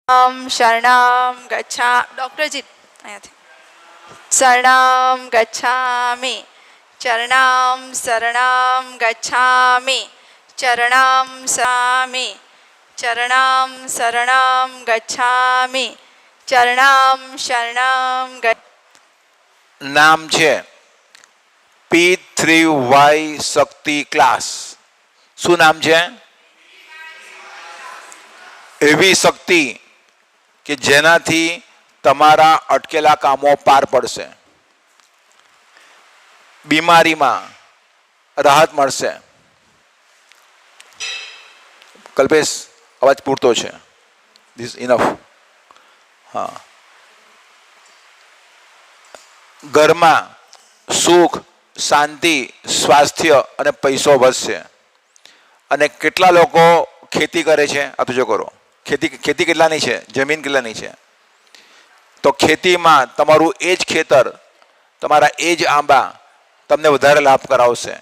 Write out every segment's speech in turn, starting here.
શરણામ ગચ્છા ડૉક્ટરજી અહીંયાથી શરણામ ગચ્છામિ ચરણામ શરણામ ગચ્છામિ ચરણામ સામિ ચરણામ શરણામ ગચ્છામિ ચરણામ શરણામ નામ છે P3Y શક્તિ ક્લાસ. શું નામ છે? એવી શક્તિ કે જેનાથી તમારા અટકેલા કામો પાર પડશે, બીમારીમાં રાહત મળશે. કલ્પેશ, અવાજ પૂરતો છે. This enough. હા. ઘરમાં સુખ, શાંતિ, સ્વાસ્થ્ય અને પૈસો વધશે. અને કેટલા લોકો ખેતી કરે છે? આ તો જો કરો. ખેતી કેટલાની છે? જમીન કેટલાની છે? તો ખેતીમાં તમારું એ જ ખેતર, તમારા એ જ આંબા તમને વધારે લાભ કરાવશે.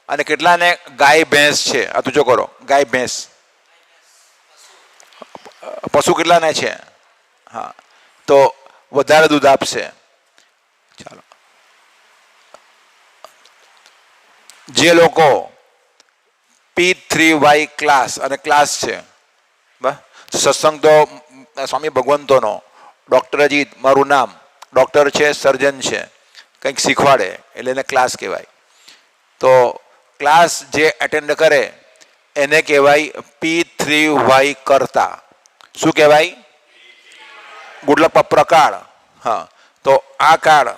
અને કેટલાને ગાય ભેંસ છે? આ તો જો કરો. ગાય ભેંસ પશુ કેટલાને છે? હા, તો વધારે દૂધ આપશે. ચાલો, જે લોકો P3Y ક્લાસ અને ક્લાસ છે, સત્સંગ તો સ્વામી ભગવંતોનો, ડૉક્ટર અજીત મારું નામ, ડૉક્ટર છે, સર્જન છે, કંઈક શીખવાડે એટલે એને ક્લાસ કહેવાય. તો ક્લાસ જે એટેન્ડ કરે એને કહેવાય P3Y કરતા. શું કહેવાય? ગુડલક પ્રકાર. હા, તો આ કાર્ડ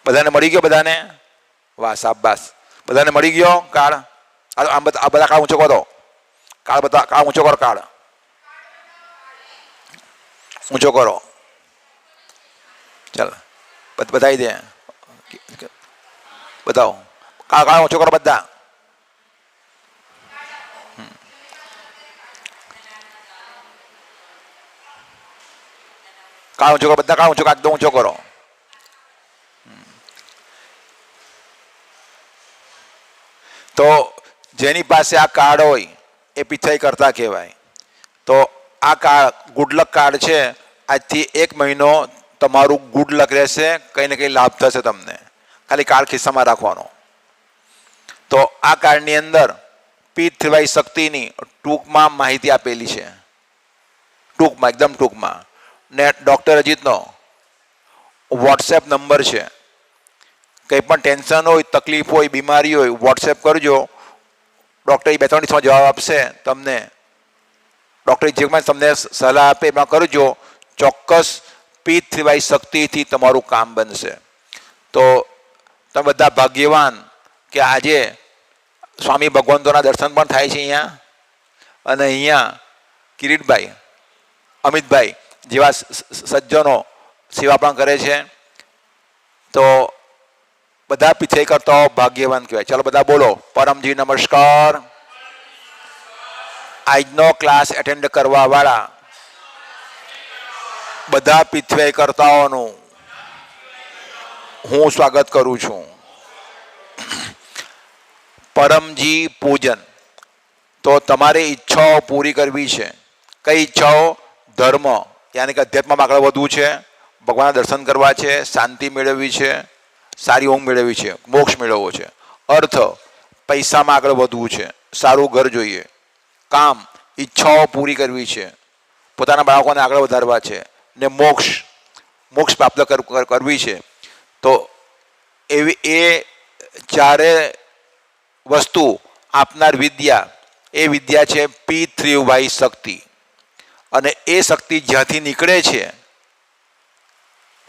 બધાને મળી ગયો? બધાને? વાહ, શાબાશ. બધાને મળી ગયો કાર્ડ? આ બધા કાર્ડ ઊંચો કરો. કાર્ડ બધા કાર્ડ ઊંચો કરો. કાર્ડ ઊંચો કરો. ચાલો, બતાવી દે. બતાવો. કાર્ડ ઊંચો કરો બધા. કાર્ડ ઊંચો કરો બધા. કાર્ડ ઊંચો, એકદમ ઊંચો કરો. તો જેની પાસે આ કાર્ડ હોય એ P3Y કરતા કહેવાય. તો આ કાર્ડ ગુડલક કાર્ડ છે. આજથી 1 મહિનો તમારું ગુડલક રહેશે. કંઈ ને કંઈ લાભ થશે તમને. ખાલી કાર્ડ ખિસ્સામાં રાખવાનો. તો આ કાર્ડની અંદર P3Y શક્તિની ટૂંકમાં માહિતી આપેલી છે. ટૂંકમાં, એકદમ ટૂંકમાં. ને ડૉક્ટર અજીતનો વોટ્સએપ નંબર છે. કંઈ પણ ટેન્શન હોય, તકલીફ હોય, બીમારી હોય, વોટ્સએપ કરજો. ડૉક્ટર 2-3 દિવસમાં જવાબ આપશે તમને. ડૉક્ટર જે તમને સલાહ આપે એમાં કરજો. ચોક્કસ P3Y શક્તિથી તમારું કામ બનશે. તો તમે બધા ભાગ્યવાન કે આજે સ્વામી ભગવંતોના દર્શન પણ થાય છે અહીંયા. અને અહીંયા કિરીટભાઈ, અમિતભાઈ જેવા સજ્જનો સેવા પણ કરે છે. તો બધા P3Y કરતાઓ ભાગ્યવાન કહેવાય. ચાલો બધા બોલો, પરમજી નમસ્કાર. આજનો ક્લાસ એટેન્ડ કરવા વાળા બધા P3Y કરતાઓનું હું સ્વાગત કરું છું. પરમજી પૂજન. તો તમારી ઈચ્છાઓ પૂરી કરવી છે. કઈ ઈચ્છાઓ? ધર્મ, યાની કે અધ્યાત્મમાં આગળ વધવું છે, ભગવાનના દર્શન કરવા છે, શાંતિ મેળવવી છે, સારી ઊંઘ મેળવવી છે, મોક્ષ મેળવવો છે. અર્થ, પૈસામાં આગળ વધવું છે, સારું ઘર જોઈએ. કામ, ઈચ્છાઓ પૂરી કરવી છે, પોતાના બાળકોને આગળ વધારવા છે. ને મોક્ષ પ્રાપ્ત કરવી છે. તો એવી એ ચારે વસ્તુ આપનાર વિદ્યા, એ વિદ્યા છે P3Y શક્તિ. અને એ શક્તિ જ્યાંથી નીકળે છે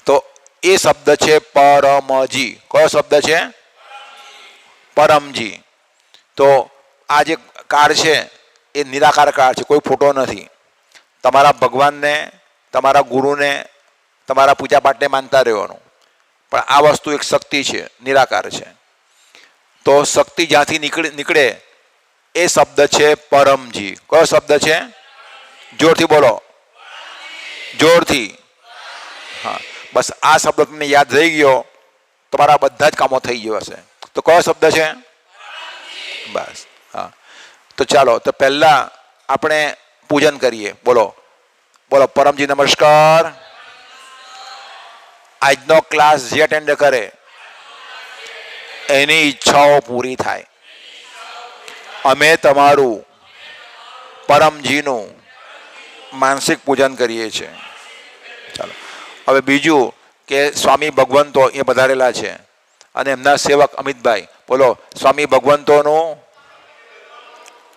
તો એ શબ્દ છે પરમજી. કયો શબ્દ છે? પરમજી. તો આ જે કાર્ડ છે એ નિરાકાર કાર્ડ છે, કોઈ ફોટો નથી. તમારા ભગવાનને, તમારા ગુરુને, તમારા પૂજાપાઠને માનતા રહેવાનું. પણ આ વસ્તુ એક શક્તિ છે, નિરાકાર છે. તો શક્તિ જ્યાંથી નીકળે એ શબ્દ છે પરમજી. કયો શબ્દ છે? જોરથી બોલો, જોરથી. હા, બસ આ શબ્દ તમને યાદ રહી ગયો, તમારા બધા જ કામો થઈ ગયો હશે. તો કયો શબ્દ છે? બસ. હા, તો ચાલો, તો પહેલા આપણે પૂજન કરીએ. બોલો, બોલો પરમજી નમસ્કાર. આજનો ક્લાસ જે અટેન્ડ કરે એની ઈચ્છાઓ પૂરી થાય. અમે તમારું પરમજીનું માનસિક પૂજન કરીએ છીએ. ચાલો હવે બીજું કે સ્વામી ભગવંતો એ પધારેલા છે અને એમના સેવક અમિતભાઈ, બોલો સ્વામી ભગવંતોનું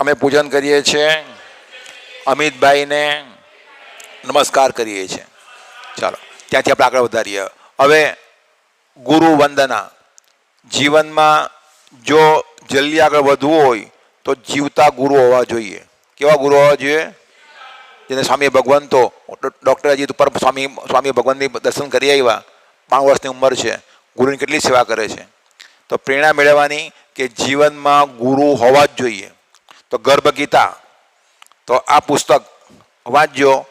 અમે પૂજન કરીએ છીએ. અમિતભાઈને નમસ્કાર કરીએ છીએ. ચાલો ત્યાંથી આપણે આગળ વધારીએ. હવે ગુરુ વંદના. જીવનમાં જો જલ્દી આગળ વધવું હોય તો જીવતા ગુરુ હોવા જોઈએ. કેવા ગુરુ હોવા જોઈએ? જેને સ્વામી ભગવંતો, ડૉક્ટર અજીત ઉપર સ્વામી ભગવંતની દર્શન કરી આવ્યા, 5 વર્ષની ઉંમર છે, ગુરુની કેટલી સેવા કરે છે. તો પ્રેરણા મેળવવાની કે જીવનમાં ગુરુ હોવા જ જોઈએ. તો ગર્ભ ગીતા, તો આ પુસ્તક વાંચજો.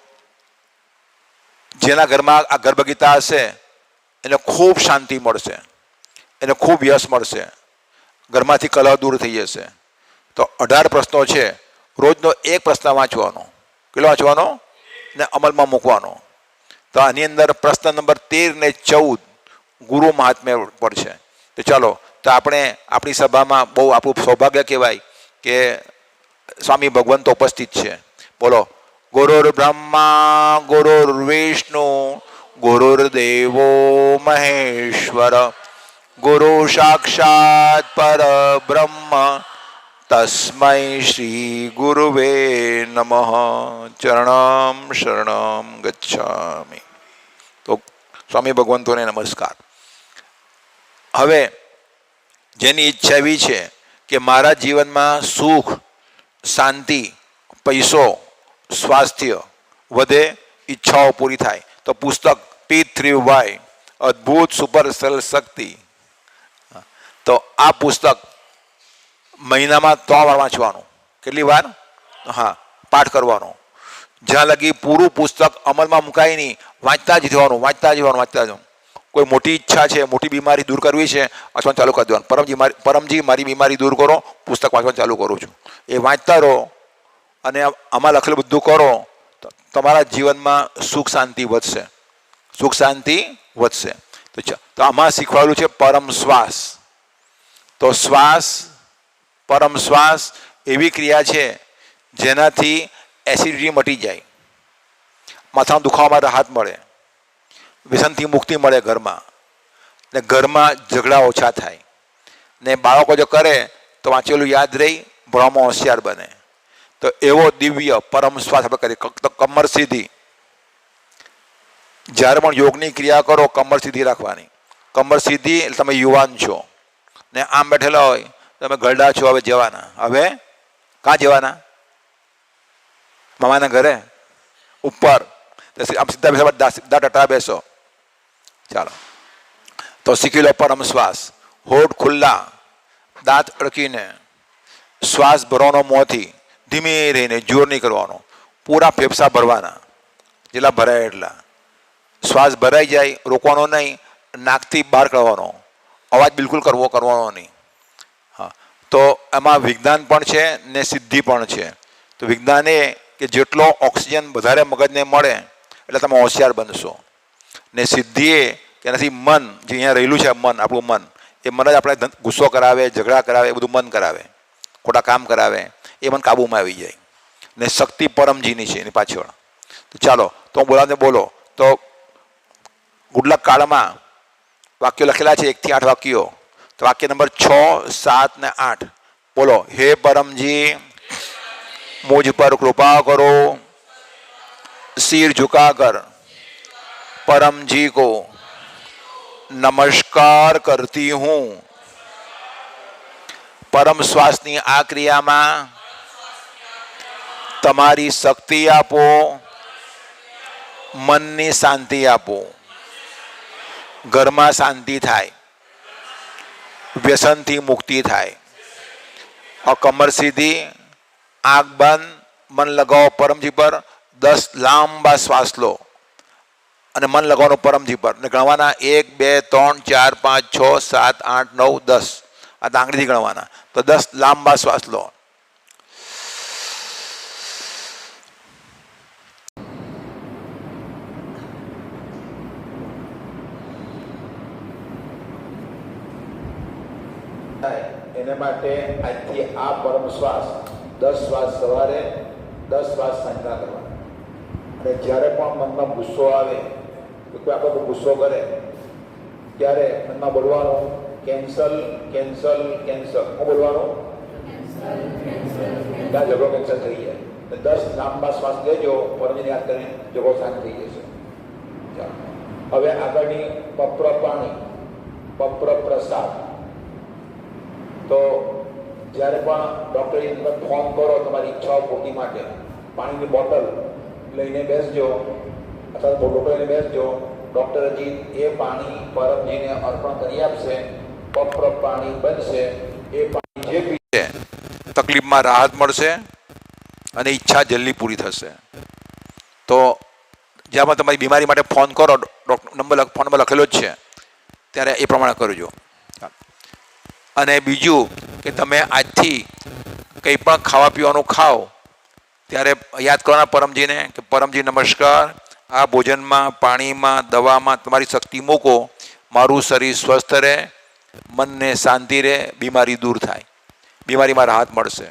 જેના ઘરમાં આ ગર્ભ ગીતા હશે એને ખૂબ શાંતિ મળશે, એને ખૂબ યશ મળશે, ઘરમાંથી કલહ દૂર થઈ જશે. તો 18 પ્રશ્નો છે, રોજનો એક પ્રશ્ન વાંચવાનો. કેટલો વાંચવાનો ને અમલમાં મૂકવાનો. તો આની અંદર પ્રશ્ન નંબર 13 ને 14 ગુરુ મહાત્મ્ય પર છે. તો ચાલો, તો આપણે આપણી સભામાં બહુ આપણું સૌભાગ્ય કહેવાય કે સ્વામી ભગવંતો ઉપસ્થિત છે. બોલો ગુરુર બ્રહ્મા ગુરુર વિષ્ણુ ગુરુર્દેવો મહેશ્વર ગુરુ સાક્ષાત પરબ્રહ્મ તસ્મૈ શ્રી ગુરુવે નમઃ. ચરણમ શરણમ ગચ્છામિ. તો સ્વામી ભગવંતોને નમસ્કાર. હવે જેની ઈચ્છા એવી છે કે મારા જીવનમાં સુખ, શાંતિ, પૈસો, સ્વાસ્થ્ય વધે, ઈચ્છાઓ પૂરી થાય, તો પુસ્તક P3Y અદ્ભુત સુપર સરળ શક્તિ. તો આ પુસ્તક મહિનામાં 3 વાર વાંચવાનું. કેટલી વાર? હા, પાઠ કરવાનો. જ્યાં લગી પૂરું પુસ્તક અમલમાં મુકાય નહીં, વાંચતા જ જવાનું, વાંચતા જ જવાનું, વાંચતા જવાનું. કોઈ મોટી ઈચ્છા છે, મોટી બીમારી દૂર કરવી છે, વાંચવાનું ચાલુ કરી દેવાનું. પરમજી મારી બીમારી દૂર કરો, પુસ્તક વાંચવાનું ચાલુ કરું છું. એ વાંચતા રહો અને આમાં લખેલું બધું કરો તો તમારા જીવનમાં સુખ શાંતિ વધશે. સુખ શાંતિ વધશે. તો આમાં શીખવાડેલું છે પરમ શ્વાસ. તો શ્વાસ, પરમ શ્વાસ એવી ક્રિયા છે જેનાથી એસિડિટી મટી જાય, માથાનો દુખાવામાં રાહત મળે, વ્યસનથી મુક્તિ મળે ઘરમાં, ને ઘરમાં ઝઘડા ઓછા થાય, ને બાળકો જો કરે તો વાંચેલું યાદ રહી, ભણવામાં હોશિયાર બને. તો એવો દિવ્ય પરમ શ્વાસ આપણે કરીએ. તો કમર સીધી. જ્યારે પણ યોગની ક્રિયા કરો કમર સીધી રાખવાની. કમર સીધી એટલે તમે યુવાન છો, ને આમ બેઠેલા હોય તમે ગરડા છો. હવે જવાના. હવે ક્યાં જવાના? મામાના ઘરે ઉપર. આમ સીધા બેસો, સીધા ટટા બેસો. ચાલો, તો શીખી લો પરમ શ્વાસ. હોઠ ખુલ્લા, દાંત અડકીને શ્વાસ ભરવાનો મોંથી, ધીમે રહીને, જોર નહીં કરવાનો. પૂરા ફેફસા ભરવાના, જેટલા ભરાય એટલા. શ્વાસ ભરાઈ જાય રોકવાનો નહીં, નાકથી બહાર કાઢવાનો. અવાજ બિલકુલ કરવાનો નહીં. હા, તો એમાં વિજ્ઞાન પણ છે ને સિદ્ધિ પણ છે. તો વિજ્ઞાન એ કે જેટલો ઓક્સિજન વધારે મગજને મળે એટલે તમે હોશિયાર બનશો. ને સિદ્ધિ એ કે એનાથી મન, જે અહીંયા રહેલું છે મન, આપણું મન, એ મન જ આપણે ગુસ્સો કરાવે, ઝઘડા કરાવે, એ બધું મન કરાવે, ખોટા કામ કરાવે, એ મન કાબૂમાં આવી જાય. ને શક્તિ પરમજીની છે એની પાછળ. તો ચાલો, તો હું બોલાવને બોલો. તો ગુડલક કાળમાં વાક્યો લખેલા છે 1 થી 8 વાક્યો. તો વાક્ય નંબર 6, 7 ને 8 બોલો. હે પરમજી, मुझ पर कृपा करो, सिर झुकाकर परम जी को नमस्कार करती हूँ. परम श्वासनी आ क्रियाમાં તમારી શક્તિ આપો, મનની શાંતિ આપો, ઘરમાં શાંતિ થાય, વ્યસનથી મુક્તિ થાય. કમર સીધી, આંખ બંધ, મન લગાવો પરમજી પર. 10 લાંબા શ્વાસ લો અને મન લગાવવાનું પરમજી પર. ને ગણવાના 1, 2, 3, 4, 5, 6, 7, 8, 9, 10. આ આંગળીથી ગણવાના. તો 10 લાંબા શ્વાસ લો. થાય એને માટે આજથી આ પરમ શ્વાસ 10 શ્વાસ સવારે 10 શ્વાસ સાંજના કરવા. અને જ્યારે પણ મનમાં ગુસ્સો આવે કે કોઈ આપણો ગુસ્સો કરે ત્યારે મનમાં બોલવાનું કેન્સલ કેન્સલ કેન્સલ. હું બોલવાનું ત્યાં ઝઘડો કેન્સલ થઈ જાય. 10 લાંબા શ્વાસ લેજો, પરમને યાદ કરીને ઝઘડો શાંત થઈ જશે. ચાલો હવે આગળની પપ્ર પાણી પપ્ર પ્રસાદ. તો જ્યારે પણ ડૉક્ટરની તમે ફોન કરો તમારી ઈચ્છાઓ પૂર્તિ માટે પાણીની બોટલ લઈને બેસજો અથવા બોટલ લઈને બેસજો. ડૉક્ટરજી એ પાણી પરમજીને અર્પણ કરી આપશે. પપ્ર પાણી બનશે. એ પાણી જે પીશે તકલીફમાં રાહત મળશે અને ઈચ્છા જલ્દી પૂરી થશે. તો જ્યાં તમારી બીમારી માટે ફોન કરો, ફોન નંબર લખેલો જ છે, ત્યારે એ પ્રમાણે કરજો. અને બીજું કે તમે આજથી કંઈ પણ ખાવા પીવાનું ખાઓ ત્યારે યાદ કરવાના પરમજીને કે પરમજી નમસ્કાર, આ ભોજનમાં, પાણીમાં, દવામાં તમારી શક્તિ મૂકો. મારું શરીર સ્વસ્થ રહે, મનને શાંતિ રહે, બીમારી દૂર થાય, બીમારીમાં રાહત મળશે.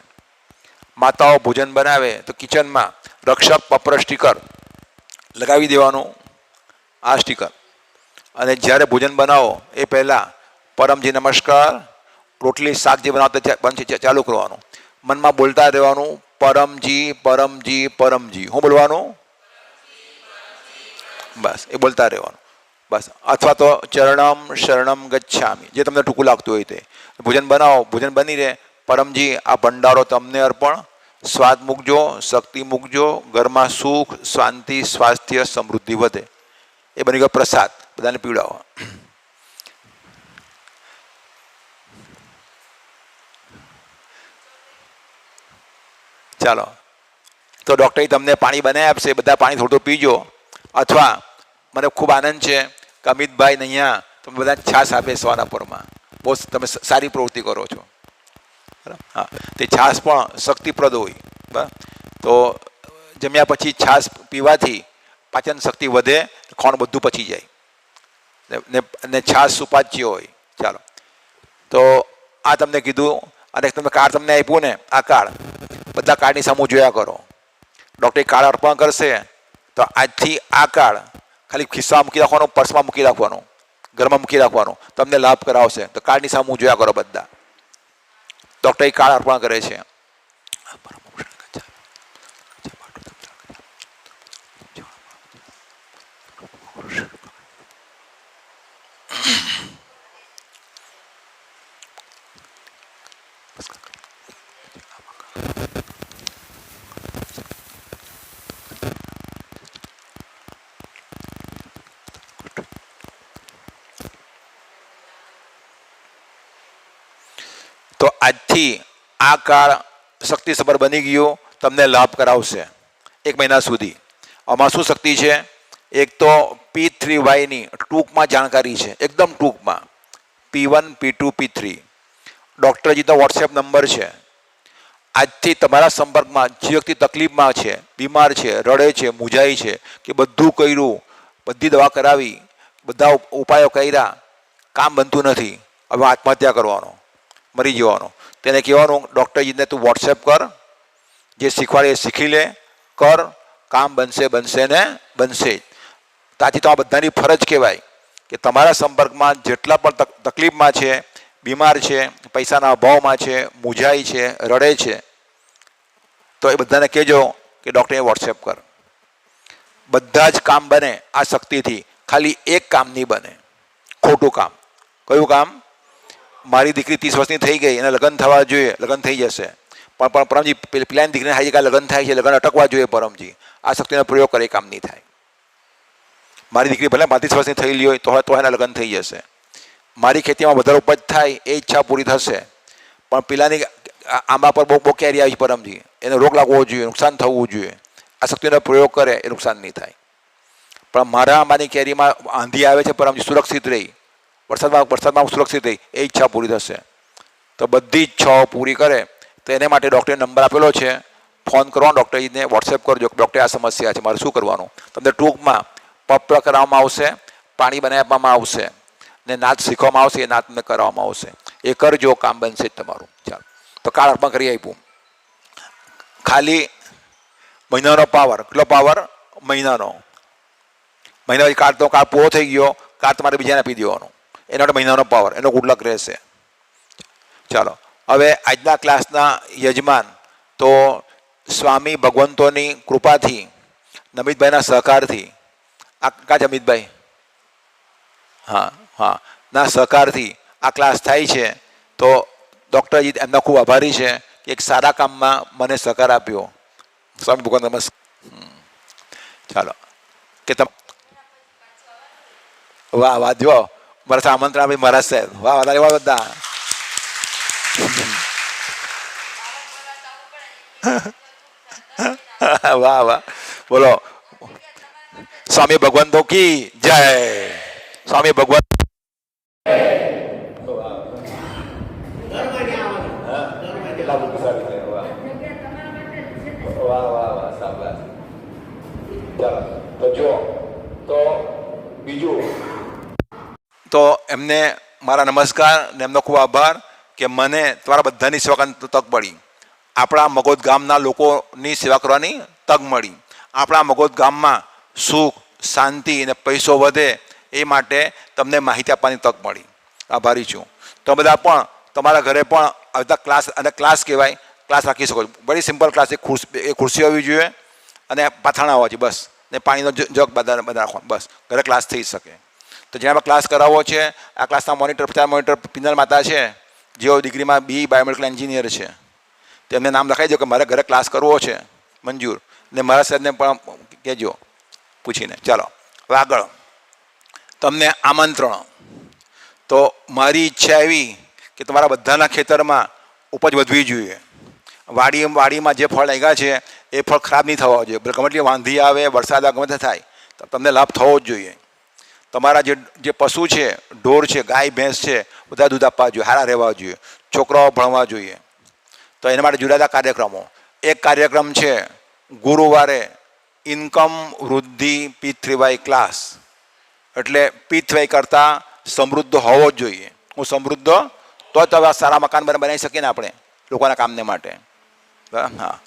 માતાઓ ભોજન બનાવે તો કિચનમાં રક્ષક પપ્ર સ્ટીકર લગાવી દેવાનું, આ સ્ટીકર. અને જ્યારે ભોજન બનાવો એ પહેલાં પરમજી નમસ્કાર, રોટલી શાક જે બનાવતા બનશે ચાલુ કરવાનું, મનમાં બોલતા રહેવાનું પરમજી પરમજી પરમજી. હું બોલવાનું બસ એ બોલતા રહેવાનું બસ. અથવા તો ચરણમ શરણમ ગચ્છામિ, જે તમને ટૂંકું લાગતું હોય તે. ભોજન બનાવો, ભોજન બની રહે, પરમજી આ ભંડારો તમને અર્પણ, સ્વાદ મૂકજો, શક્તિ મૂકજો, ઘરમાં સુખ શાંતિ સ્વાસ્થ્ય સમૃદ્ધિ વધે. એ બની ગયો પ્રસાદ, બધાને પીવડાવો. ચાલો તો ડૉક્ટરે તમને પાણી બનાવી આપશે, બધા પાણી થોડું પીજો. અથવા મને ખૂબ આનંદ છે કે અમિતભાઈ ને અહીંયા તમે બધા છાશ આપે સવારના પરમાં, બહુ તમે સારી પ્રવૃત્તિ કરો છો. બરાબર, હા. તે છાશ પણ શક્તિપ્રદ હોય. બરાબર, તો જમ્યા પછી છાશ પીવાથી પાચન શક્તિ વધે, ખાવાનું બધું પચી જાય ને છાશ સુપાચ્ય હોય. ચાલો તો આ તમને કીધું. અને તમે કાર્ડ તમને આપ્યું ને, આ કાર્ડ બધા કાર્ડની સામું જોયા કરો. ડૉક્ટર કાર્ડ અર્પણ કરશે તો આજથી આ કાર્ડ ખાલી ખિસ્સામાં મૂકી રાખવાનું, પર્સમાં મૂકી રાખવાનું, ઘરમાં મૂકી રાખવાનું, તમને લાભ કરાવશે. તો કાર્ડની સામું જોયા કરો બધા. ડૉક્ટર કાર્ડ અર્પણ કરે છે. તો આજથી આ કાર્ડ શક્તિસભર બની ગયું, તમને લાભ કરાવશે 1 મહિના સુધી. આમાં શું શક્તિ છે? એક તો P3Y ની ટૂંકમાં જાણકારી છે, એકદમ ટૂંકમાં. P1 P2 P3 ડૉક્ટરજીનો WhatsApp number છે. આજથી તમારા સંપર્કમાં જે વ્યક્તિ તકલીફમાં છે, બીમાર છે, રડે છે, મૂંઝાય છે, કે બધું કર્યું, બધી દવા કરાવી, બધા ઉપાયો કર્યા, કામ બનતું નથી, હવે આત્મહત્યા કરવાનો, મરી જવાનો, તેને કહેવાનું ડૉક્ટરજીને તું વોટ્સએપ કર, જે શીખવાડે એ શીખી લે, કર, કામ બનશે બનશે ને બનશે જ. ત્યાંથી તો આ બધાની ફરજ કહેવાય કે તમારા સંપર્કમાં જેટલા પણ તકલીફમાં છે, બીમાર છે, પૈસાના અભાવમાં છે, મૂંઝાય છે, રડે છે, તો એ બધાને કહેજો કે ડૉક્ટરને વોટ્સએપ કર. બધા જ કામ બને આ શક્તિથી, ખાલી એક કામ નહીં બને, ખોટું કામ. કયું કામ? મારી દીકરી 30 વર્ષની થઈ ગઈ, એને લગ્ન થવા જોઈએ, લગ્ન થઈ જશે, પણ પરમજી પેલાની દીકરીને હાઈ જગ્યાએ લગ્ન થાય છે, લગ્ન અટકવા જોઈએ. પરમજી આ શક્તિનો પ્રયોગ કરે, કામ નહીં થાય. મારી દીકરી ભલે 35 વર્ષની થયેલી હોય તો એના લગ્ન થઈ જશે. મારી ખેતીમાં વધારે ઉપજ થાય એ ઈચ્છા પૂરી થશે, પણ પેલાની આંબા પર બહુ કેરી આવી છે પરમજી, એને રોગ લાગવો જોઈએ, નુકસાન થવું જોઈએ. આ શક્તિનો પ્રયોગ કરે એ નુકસાન નહીં થાય. પણ મારા આંબાની કેરીમાં આંધી આવે છે પરમજી, સુરક્ષિત રહી, વરસાદમાં સુરક્ષિત રહી, એ ઈચ્છા પૂરી થશે. તો બધી ઈચ્છાઓ પૂરી કરે તો એને માટે ડૉક્ટરે નંબર આપેલો છે, ફોન કરવાનો, ડૉક્ટરજીને વોટ્સએપ કરજો કે ડૉક્ટર આ સમસ્યા છે, મારે શું કરવાનું. તમને ટૂંકમાં પપ્ર કરાવવામાં આવશે, પાણી બનાવી આપવામાં આવશે, ને નાદ શીખવામાં આવશે, એ નાદ તમને કરાવવામાં આવશે. એ કરજો, કામ બનશે જ તમારું. ચાલો, તો કાર્ડ અર્પણ કરી આપ્યું. ખાલી મહિનાનો પાવર, કેટલો પાવર? મહિનાનો. મહિના પછી કાર્ડ પૂરો થઈ ગયો, કાર્ડ તમારે બીજાને આપી દેવાનો, એના માટે મહિનાનો પાવર, એનો ગુડ લક રહેશે. ચાલો, હવે આજના ક્લાસના યજમાન તો સ્વામી ભગવંતોની કૃપાથી, નમિતભાઈના સહકારથી, આ કા છે અમિતભાઈ? હા હા, ના સહકારથી આ ક્લાસ થાય છે. તો ડૉક્ટરજી એમના ખૂબ આભારી છે કે એક સારા કામમાં મને સહકાર આપ્યો. સ્વામી ભગવાન નમસ્કાર. ચાલો કે તમ વાહ વાહ, જો મારા આમંત્રણ આપી મહારાજ સાહેબ, વાહ વાહ, વાહ બધા. વાહ વાહ, બોલો સ્વામી ભગવંતો કી જય. સ્વામી ભગવંત વાહ વાહ વાહ, શાબાશ. ચાલો, તો જો તો બીજું તો એમને મારા નમસ્કાર ને એમનો ખૂબ આભાર કે મને તમારા બધાની સેવા કરવાની તક મળી. આપણા મગોદ ગામના લોકોની સેવા કરવાની તક મળી. આપણા મગોદ ગામમાં સુખ, શાંતિ અને પૈસો વધે એ માટે તમને માહિતી આપવાની તક મળી. આભારી છું. તો બધા પણ તમારા ઘરે પણ આવતા ક્લાસ, અને ક્લાસ કહેવાય, ક્લાસ રાખી શકો છો. બડી સિમ્પલ ક્લાસ, એક ખુરશી હોવી જોઈએ અને પાથાણા હોવા જોઈએ બસ, ને પાણીનો જગ બધા રાખવાનો બસ, ઘરે ક્લાસ થઈ શકે. તો જેના પર ક્લાસ કરાવવો છે, આ ક્લાસના મોનિટર, પ્રચાર મોનિટર પિનલ માતા છે, જેઓ ડિગ્રીમાં બી બાયોમેડિકલ એન્જિનિયર છે. તેમને નામ લખાઈ દો કે મારે ઘરે ક્લાસ કરવો છે, મંજૂર. ને મારા સાહેબને પણ કહેજો પૂછીને. ચાલો હવે આગળ, તમને આમંત્રણ. તો મારી ઈચ્છા એવી કે તમારા બધાના ખેતરમાં ઉપજ વધવી જોઈએ. વાડીમાં જે ફળ લાગ્યા છે એ ફળ ખરાબ નહીં થવા જોઈએ. ગમે તેટલી વાંધી આવે, વરસાદ આવે, ગમે તે થાય, તો તમને લાભ થવો જ જોઈએ. તમારા જે પશુ છે, ઢોર છે, ગાય ભેંસ છે, બધા દૂધ આપવા જોઈએ, સારા રહેવા જોઈએ, છોકરાઓ ભણવા જોઈએ. તો એના માટે જુદા જુદા કાર્યક્રમો. એક કાર્યક્રમ છે ગુરુવારે ઇન્કમ વૃદ્ધિ P3Y ક્લાસ, એટલે P3Y કરતાં સમૃદ્ધ હોવો જ જોઈએ. હું સમૃદ્ધ તો જ તમે સારા મકાન બનાવી શકીએ ને આપણે લોકોના કામને માટે. હા,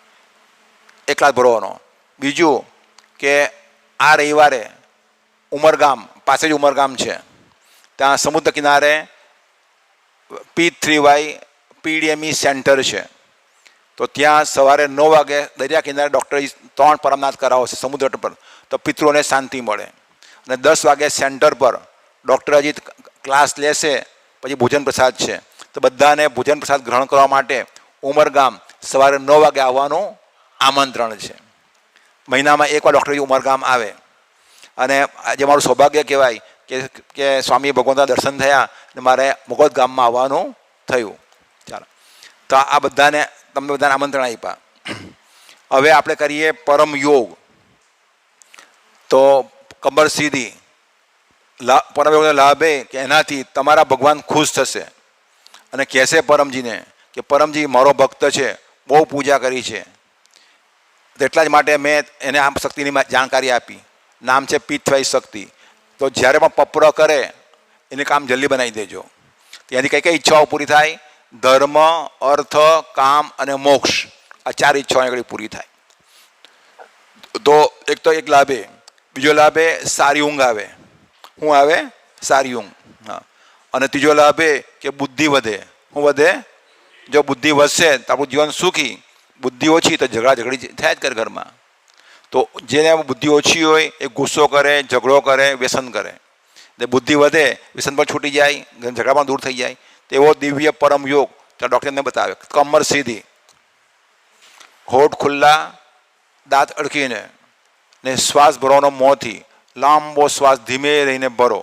એ ક્લાસ ભરવાનો. બીજું કે આ રવિવારે ઉમરગામ પાસે જ ઉમરગામ છે, ત્યાં સમુદ્ર કિનારે P3Y PDME સેન્ટર છે. તો ત્યાં સવારે 9 વાગે દરિયા કિનારે ડૉક્ટર 3 પરમનાથ કરાવશે સમુદ્ર પર, તો પિતૃઓને શાંતિ મળે. અને 10 વાગે સેન્ટર પર ડૉક્ટર અજીત ક્લાસ લેશે, પછી ભોજન પ્રસાદ છે. તો બધાને ભોજન પ્રસાદ ગ્રહણ કરવા માટે ઉમરગામ સવારે 9 વાગે આવવાનું આમંત્રણ છે. મહિનામાં એકવાર ડૉક્ટર ઉમરગામ આવે. અને આજે મારું સૌભાગ્ય કહેવાય કે સ્વામી ભગવંતના દર્શન થયા ને મારે મગોદ ગામમાં આવવાનું થયું. ચાલો, તો આ બધાને, તમને બધાને આમંત્રણ આપ્યા. હવે આપણે કરીએ પરમ યોગ. તો કમર સીધી પરમ યોગનો લાભ એ કે એનાથી તમારા ભગવાન ખુશ થશે અને કહેશે પરમજીને કે પરમજી મારો ભક્ત છે, બહુ પૂજા કરી છે. એટલા જ માટે મેં એને આ શક્તિની જાણકારી આપી. નામ છે P3Y શક્તિ. તો જ્યારે પણ પપ્ર કરે એને કામ જલ્દી બનાવી દેજો. ત્યાંથી કઈ કઈ ઈચ્છાઓ પૂરી થાય? ધર્મ, અર્થ, કામ અને મોક્ષ, આ 4 ઈચ્છાઓ આગળ પૂરી થાય. તો એક લાભે. બીજો લાભે સારી ઊંઘ આવે. શું આવે? સારી ઊંઘ. હા. અને ત્રીજો લાભે કે બુદ્ધિ વધે. શું વધે? જો બુદ્ધિ વધશે તો આપણું જીવન સુખી. બુદ્ધિ ઓછી તો ઝઘડા ઝઘડી થાય જ કરે ઘરમાં. તો જેને બુદ્ધિ ઓછી હોય એ ગુસ્સો કરે, ઝઘડો કરે, વ્યસન કરે. ને બુદ્ધિ વધે, વ્યસન પણ છૂટી જાય, ઝઘડા પણ દૂર થઈ જાય. તેવો દિવ્ય પરમ યોગ તો ડૉક્ટરને બતાવે. કમર સીધી, હોઠ ખુલ્લા, દાંત અડકીને, ને શ્વાસ ભરવાનો મોંથી. લાંબો શ્વાસ ધીમે રહીને ભરો.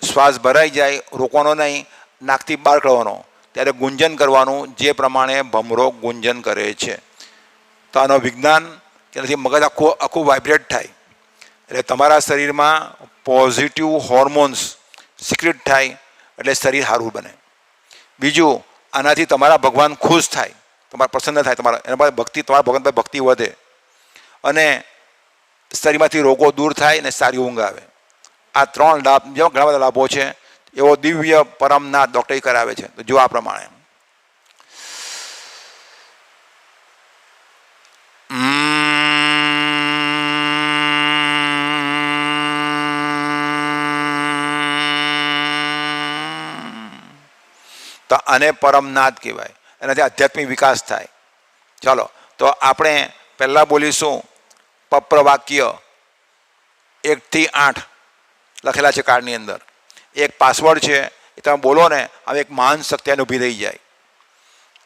શ્વાસ ભરાઈ જાય, રોકવાનો નહીં, નાકથી બહાર કાઢવાનો. ત્યારે ગુંજન કરવાનું, જે પ્રમાણે ભમરો ગુંજન કરે છે. તો આનો વિજ્ઞાન કે નથી, મગજ આખું વાઇબ્રેટ થાય, એટલે તમારા શરીરમાં પોઝિટિવ હોર્મોન્સ સિક્રેટ થાય, એટલે શરીર સારું બને. બીજું, આનાથી તમારા ભગવાન ખુશ થાય, તમારા પ્રસન્ન થાય, એના પાસે ભક્તિ, તમારા ભગવાન પાસે ભક્તિ વધે, અને શરીરમાંથી રોગો દૂર થાય, અને સારી ઊંઘ આવે. આ 3 લાભ, જેવા ઘણા બધા લાભો છે. એવો દિવ્ય પરમનાથ ડૉક્ટર કરાવે છે. તો જો આ પ્રમાણે તો આને પરમનાથ કહેવાય. એનાથી આધ્યાત્મિક વિકાસ થાય. ચાલો તો આપણે પહેલાં બોલીશું પપ્ર વાક્ય 1 થી 8 લખેલા છે કાર્ડની અંદર. એક પાસવર્ડ છે, એ તમે બોલો ને, હવે એક મહાન શક્તિ એને ઊભી થઈ જાય.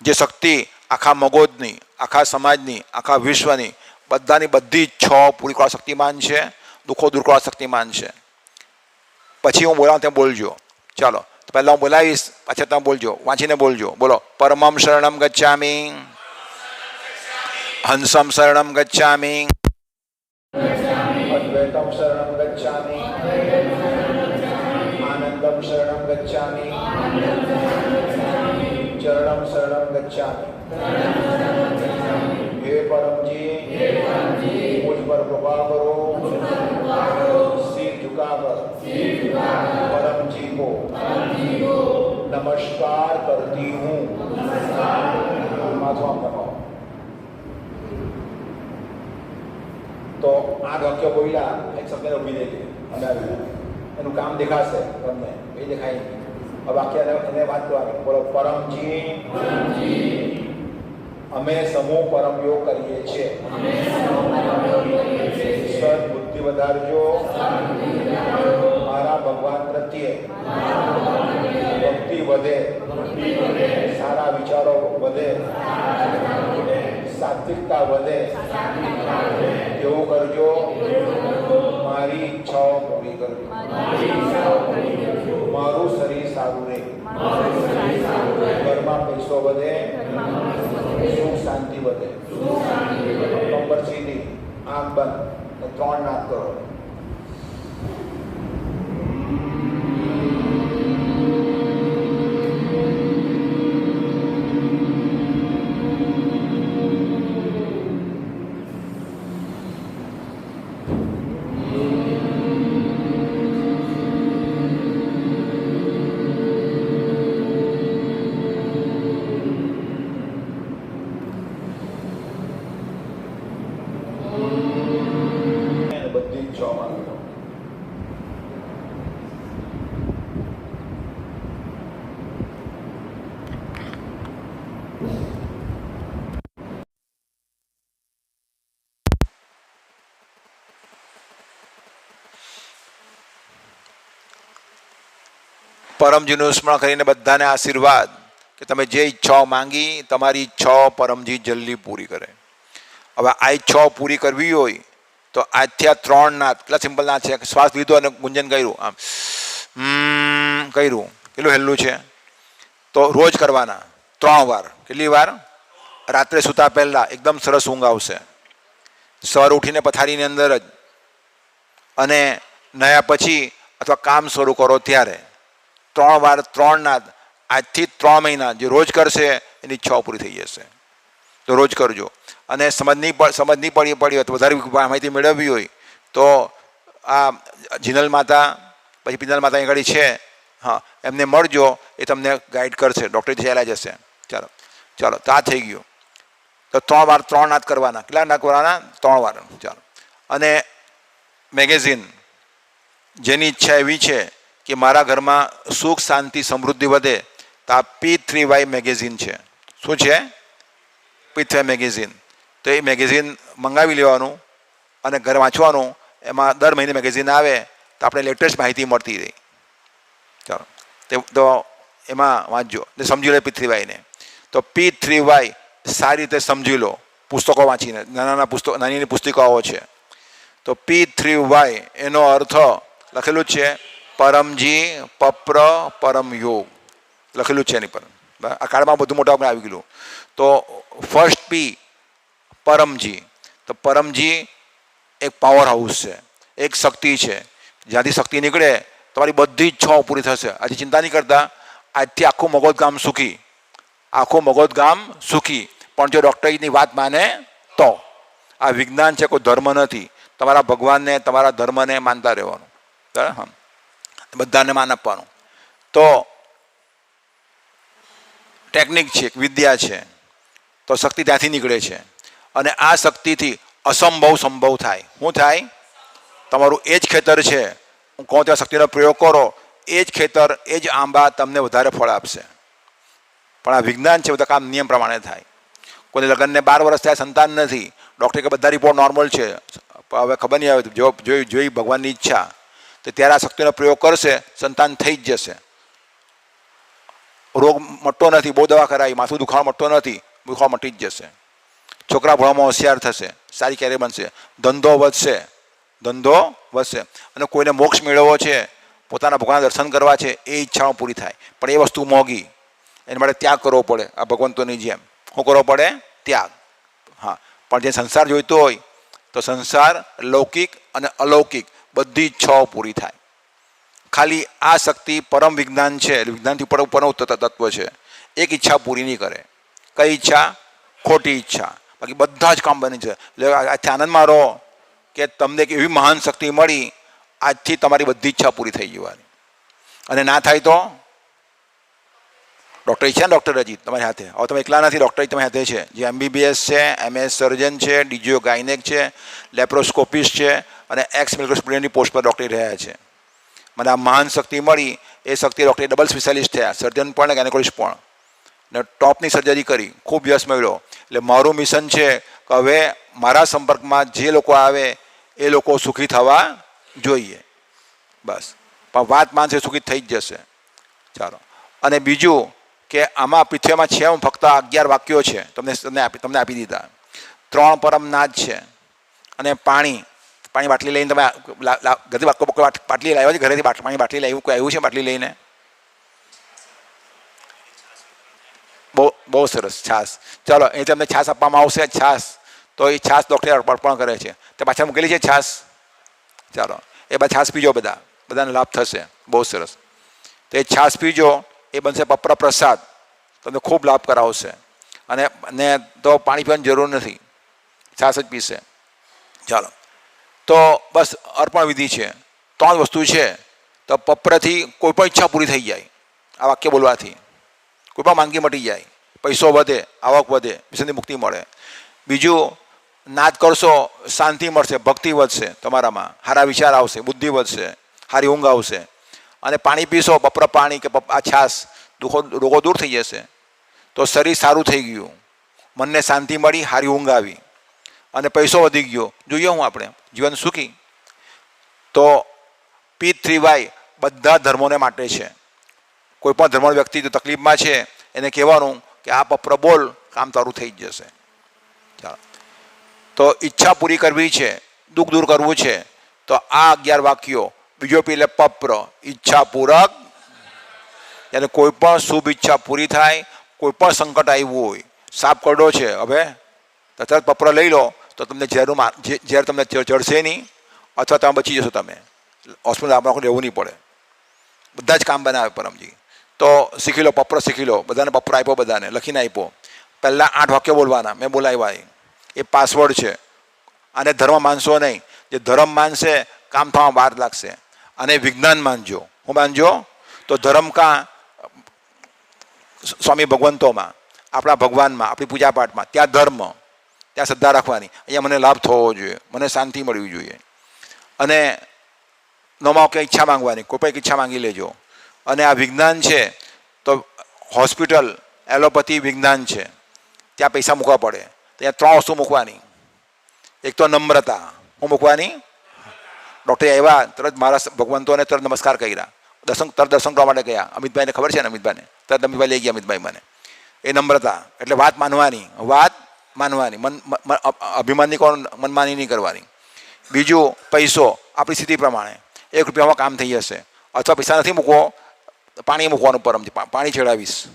જે શક્તિ આખા મગજની, આખા સમાજની, આખા વિશ્વની બધાની બધી ઈચ્છાઓ પૂરી કરવા શક્તિમાન છે, દુઃખો દૂર કરવા શક્તિમાન છે. પછી હું બોલાવું તેમ બોલજો. ચાલો તો પહેલાં હું બોલાવીશ, પાછા તમે બોલજો, વાંચીને બોલજો. બોલો. પરમમ શરણમ ગચ્છામિ, હંસમ શરણમ ગચ્છામિ, અદ્વૈતમ શરણમ ગચ્છામિ, આનંદમ શરણમ ગચ્છામિ, ચરણમ શરણમ ગચ્છામિ. હે પરમજી, મુझ પર કૃપા કરો, सिर झुकाकर परम जी को नमस्कार करती हूँ. माथું આમ દબાવો. તો આ વાક્ય બોલ્યા એક શબ્દને ઊભી થઈ ગઈ અને આવી એનું કામ દેખાશે તમને, એ દેખાય નહીં. આ વાક્ય એને વાત કરવાની. બોલો. પરમજી, અમે સમૂહ પરમ યોગ કરીએ છીએ. સદબુદ્ધિ વધારજો, મારા ભગવાન પ્રત્યે ભક્તિ વધે, સારા વિચારો વધે, સાત્વિકતા વધે, એવું કરજો. મારી ઈચ્છાઓ પૂરી કરજો, મારું શરીર સારું રહે, ઘરમાં પૈસો વધે, સુખ શાંતિ વધે. નંબર સીધી, આંખ બંધ, 3 નાક કરો. બધી ઈચ્છાઓમાં પરમજીનું સ્મરણ કરીને બધાને આશીર્વાદ કે તમે જે ઈચ્છાઓ માંગી, તમારી ઈચ્છાઓ પરમજી જલ્દી પૂરી કરે. હવે આ ઈચ્છાઓ પૂરી કરવી હોય તો આજથી આ 3 નાદ, કેટલા સિમ્પલ નાદ છે. શ્વાસ લીધો અને ગુંજન કર્યું, આમ કર્યું, કેટલું હેલું છે. તો રોજ કરવાના 3 વાર. કેટલી વાર? રાત્રે સૂતા પહેલાં એકદમ સરસ ઊંઘ આવશે. સવારે ઉઠીને પથારીની અંદર જ, અને નયા પછી અથવા કામ શરૂ કરો ત્યારે 3 વાર 3 નાદ. આજથી 3 મહિના જે રોજ કરશે એની ઈચ્છાઓ પૂરી થઈ જશે. તો રોજ કરજો. અને સમજ નહીં પડી હોય તો વધારે માહિતી મેળવવી હોય તો આ જીનલ માતા, પછી પિનલ માતા આગળ છે, હા, એમને મળજો, એ તમને ગાઈડ કરશે, ડૉક્ટર ચાલ્યા જશે. ચાલો ચાલો તો આ થઈ ગયું. તો 3 વાર 3 નાદ કરવાના. કેટલા નાદ કરવાના? 3 વાર. ચાલો. અને મેગેઝિન, જેની ઈચ્છા એવી છે કે મારા ઘરમાં સુખ શાંતિ સમૃદ્ધિ વધે, તો આ P3Y મેગેઝિન છે. શું છે? P3Y magazine. તો એ મેગેઝિન મંગાવી લેવાનું અને ઘરે વાંચવાનું. એમાં દર મહિને મેગેઝિન આવે તો આપણે લેટેસ્ટ માહિતી મળતી રહી. ચાલો તો એમાં વાંચજો ને સમજી લો P3Y ને. તો P3Y સારી રીતે સમજી લો પુસ્તકો વાંચીને. નાની પુસ્તિકાઓ છે. તો P3Y એનો અર્થ લખેલું જ છે, પરમજી પપ્ર પરમ યોગ લખેલું છે એની પર. આ કાર્ડમાં બધું મોટા આપણે આવી ગયેલું. તો ફર્સ્ટ P પરમજી. તો પરમજી એક પાવર હાઉસ છે, એક શક્તિ છે. જ્યાંથી શક્તિ નીકળે તમારી બધી ઈચ્છાઓ પૂરી થશે. આજે ચિંતા નહીં કરતા. આજથી આખું મગોદ ગામ સુખી, આખું મગોદ ગામ સુખી. પણ જો ડૉક્ટરની વાત માને તો. આ વિજ્ઞાન છે, કોઈ ધર્મ નથી. તમારા ભગવાનને, તમારા ધર્મને માનતા રહેવાનું. બરાબર? હા, બધાને માન આપવાનું. તો ટેકનિક છે, વિદ્યા છે, તો શક્તિ ત્યાંથી નીકળે છે અને આ શક્તિથી અસંભવ સંભવ થાય. શું થાય? તમારું એ જ ખેતર છે, હું કહું ત્યાં શક્તિનો પ્રયોગ કરો, એ જ ખેતર, એ જ આંબા તમને વધારે ફળ આપશે. પણ આ વિજ્ઞાન છે, બધા કામ નિયમ પ્રમાણે થાય. કોઈને લગ્નને 12 વર્ષ થયા, સંતાન નથી, ડૉક્ટરે કે બધા રિપોર્ટ નોર્મલ છે, હવે ખબર નહીં આવે જોઈ ભગવાનની ઈચ્છા, તો ત્યારે આ શક્તિનો પ્રયોગ કરશે, સંતાન થઈ જ જશે. રોગ મટતો નથી, બહુ દવા કરાવી, માથું દુખાવો મટતો નથી, દુખાવો મટી જ જશે. છોકરા ભણવામાં હોશિયાર થશે, સારી કેરિયર બનશે, ધંધો વધશે અને કોઈને મોક્ષ મેળવવો છે, પોતાના ભગવાનના દર્શન કરવા છે, એ ઈચ્છાઓ પૂરી થાય. પણ એ વસ્તુ મોંઘી, એના માટે ત્યાગ કરવો પડે. આ ભગવંતોની જેમ શું કરવો પડે? ત્યાગ. હા, પણ જે સંસાર જોઈતો હોય તો સંસાર લૌકિક અને અલૌકિક બધી ઈચ્છાઓ પૂરી થાય. ખાલી આ શક્તિ પરમ વિજ્ઞાન છે, વિજ્ઞાનથી ઉપરનું તત્વ છે, એક ઈચ્છા પૂરી નહીં કરે. કઈ ઈચ્છા? ખોટી ઈચ્છા. બાકી બધા જ કામ બની છે. એટલે આજથી આનંદમાં રહો કે તમને એક એવી મહાન શક્તિ મળી, આજથી તમારી બધી ઈચ્છા પૂરી થઈ જવાની. અને ના થાય તો ડૉક્ટર છે ને, ડૉક્ટર અજીત તમારી હાથે, હવે તમે એકલા નથી, ડૉક્ટર તમારી હાથે છે, જે MBBS છે, MS સર્જન છે, DGO ગાયનેક છે, લેપ્રોસ્કોપિસ્ટ છે અને એક્સ મેડિકલ સ્ટુડન્ટની પોસ્ટ પર ડૉક્ટર રહ્યા છે. મને આ મહાન શક્તિ મળી, એ શક્તિ ડૉક્ટર ડબલ સ્પેશિયાલિસ્ટ થયા, સર્જન પણ ને ગાયનેકોલોજીસ્ટ પણ, ને ટોપની સર્જરી કરી, ખૂબ યશ મળ્યો. એટલે મારું મિશન છે કે હવે મારા સંપર્કમાં જે લોકો આવે એ લોકો સુખી થવા જોઈએ. બસ, પણ વાત માનશે સુખી થઈ જ જશે. ચાલો. અને બીજું કે આમાં પૃથ્વીમાં છે હું ફક્ત 11 વાક્યો છે, તમને આપી દીધા. 3 પરમ નાદ છે અને પાણી બાટલી લઈને તમે બાટલી લાવ્યા છે ઘરેથી, પાણી બાટલી લાવ્યું, કોઈ આવ્યું છે બાટલી લઈને? બહુ સરસ. છાશ, ચાલો, એ તમને છાશ આપવામાં આવશે. છાશ તો એ છાશ ડૉક્ટરે અર્પણ કરે છે, તે પાછા મૂકેલી છે છાશ. ચાલો, એ બધા છાશ પીજો, બધાને લાભ થશે. બહુ સરસ. તો એ છાશ પીજો, એ બનશે પપ્ર પ્રસાદ, તમને ખૂબ લાભ કરાવશે. અને તો પાણી પીવાની જરૂર નથી, છાશ જ પીશે. ચાલો, તો બસ અર્પણ વિધિ છે. 3 વસ્તુ છે. તો પપ્રથી કોઈ પણ ઈચ્છા પૂરી થઈ જાય, આ વાક્ય બોલવાથી કોઈ પણ માંગી મટી જાય, પૈસો વધે, આવક વધે, વિષયની મુક્તિ મળે. બીજું, નાદ કરશો, શાંતિ મળશે, ભક્તિ વધશે, તમારામાં સારા વિચાર આવશે, બુદ્ધિ વધશે, સારી ઊંઘ આવશે. અને પાણી પીશો, પપ્ર પાણી કે આ છાશ, રોગો દૂર થઈ જશે. તો શરીર સારું થઈ ગયું, મનને શાંતિ મળી, સારી ઊંઘ આવી અને પૈસો વધી ગયો. જોઈએ હું આપણે જીવન સુખી. તો P3Y બધા ધર્મોને માટે છે. કોઈ પણ ધર્મનો વ્યક્તિ જો તકલીફમાં છે એને કહેવાનું કે આ પપ્ર બોલ, કામ તારું થઈ જ જશે. ચાલો, તો ઈચ્છા પૂરી કરવી છે, દુઃખ દૂર કરવું છે, તો આ 11 વાક્યો. બીજો પી એટલે પપ્ર, ઈચ્છા પૂરક. એટલે કોઈ પણ શુભ ઈચ્છા પૂરી થાય, કોઈ પણ સંકટ આવ્યું હોય, સાપ કરડો છે, હવે તરત પપ્ર લઈ લો તો તમને ઝેર તમને ચડશે નહીં, અથવા તમે બચી જશો. તમે હોસ્પિટલ આપણે રહેવું નહીં પડે. બધા જ કામ બનાવે પરમજી. તો શીખી લો, પપ્ર શીખી લો. બધાને પપ્ર આપ્યો, બધાને લખીને આપ્યો. પહેલાં 8 વાક્યો બોલવાના, મેં બોલાવ્યા. એ પાસવર્ડ છે. અને ધર્મ માનશો નહીં. જે ધર્મ માનશે કામ થવામાં વાર લાગશે. અને વિજ્ઞાન માનજો. હું માનજો તો ધર્મ કાં? સ્વામી ભગવંતોમાં, આપણા ભગવાનમાં, આપણી પૂજાપાઠમાં, ત્યાં ધર્મ, ત્યાં શ્રદ્ધા રાખવાની. અહીંયા મને લાભ થવો જોઈએ, મને શાંતિ મળવી જોઈએ. અને નોમાં કંઈ ઈચ્છા માંગવાની, કોઈ પણ ઈચ્છા માંગી લેજો. અને આ વિજ્ઞાન છે તો હોસ્પિટલ એલોપેથી વિજ્ઞાન છે, ત્યાં પૈસા મૂકવા પડે. ત્યાં 3 વસ્તુ મૂકવાની. એક તો નમ્રતા. હું મૂકવાની? ડૉક્ટરે આવ્યા તરત મારા ભગવંતોને તરત નમસ્કાર કર્યા, દર્શન કરવા માટે ગયા. અમિતભાઈને ખબર છે ને, અમિતભાઈને તરત અમિતભાઈ લઈ ગયા. અમિતભાઈ મને એ નમ્રતા એટલે વાત માનવાની, અભિમાનની કોણ મનમાની નહીં કરવાની. બીજું, પૈસો આપણી સ્થિતિ પ્રમાણે 1 રૂપિયામાં કામ થઈ જશે. અથવા પૈસા નથી મૂકવો, પાણી મૂકવાનું પરમજી, પાણી ચડાવીશ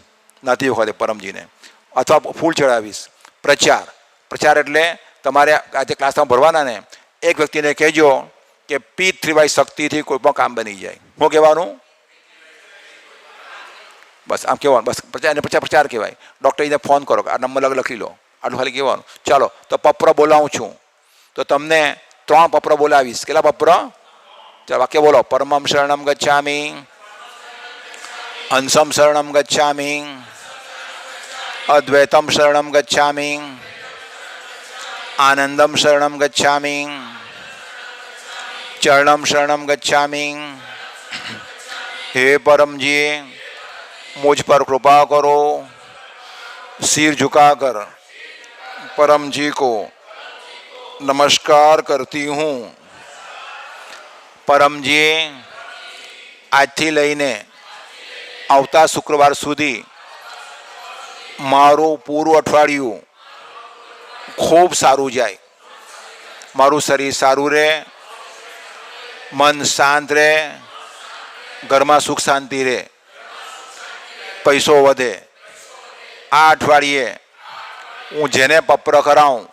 નાતી વખતે પરમજીને, અથવા ફૂલ ચડાવીશ. પ્રચાર એટલે તમારે આજે ક્લાસમાં ભરવાના ને, એક વ્યક્તિને કહેજો કે P3Y શક્તિથી કોઈ પણ કામ બની જાય. શું કહેવાનું? બસ આમ કહેવાનું. બસ પ્રચાર કહેવાય. ડૉક્ટરને ફોન કરો, આ નંબર લખી લો, આટલું ખાલી કહેવાનું. ચાલો, તો પપ્ર બોલાવું છું, તો તમને 3 પપ્ર બોલાવીશ. કેટલા પપ્ર? ચાલો, વાક્ય બોલો. પરમં શરણમ ગચ્છામિ, હંસમ શરણમ ગચ્છામિ, અદ્વૈતમ શરણમ ગચ્છામિ, આનંદમ શરણમ ગચ્છામિ, ચરણમ શરણમ ગચ્છામિ। हे परम जी, मुझ पर कृपा करो। सिर झुकाकर परम जी को नमस्कार करती हूँ। परम जी, આજથી લઈને આવતા શુક્રવાર સુધી મારું પૂરું અઠવાડિયું ખૂબ સારું જાય, મારું શરીર સારું રહે, મન શાંત રહે, ઘરમાં સુખ શાંતિ રહે, પૈસો વધે। આ અઠવાડિયે હું જેને પત્ર કરાવું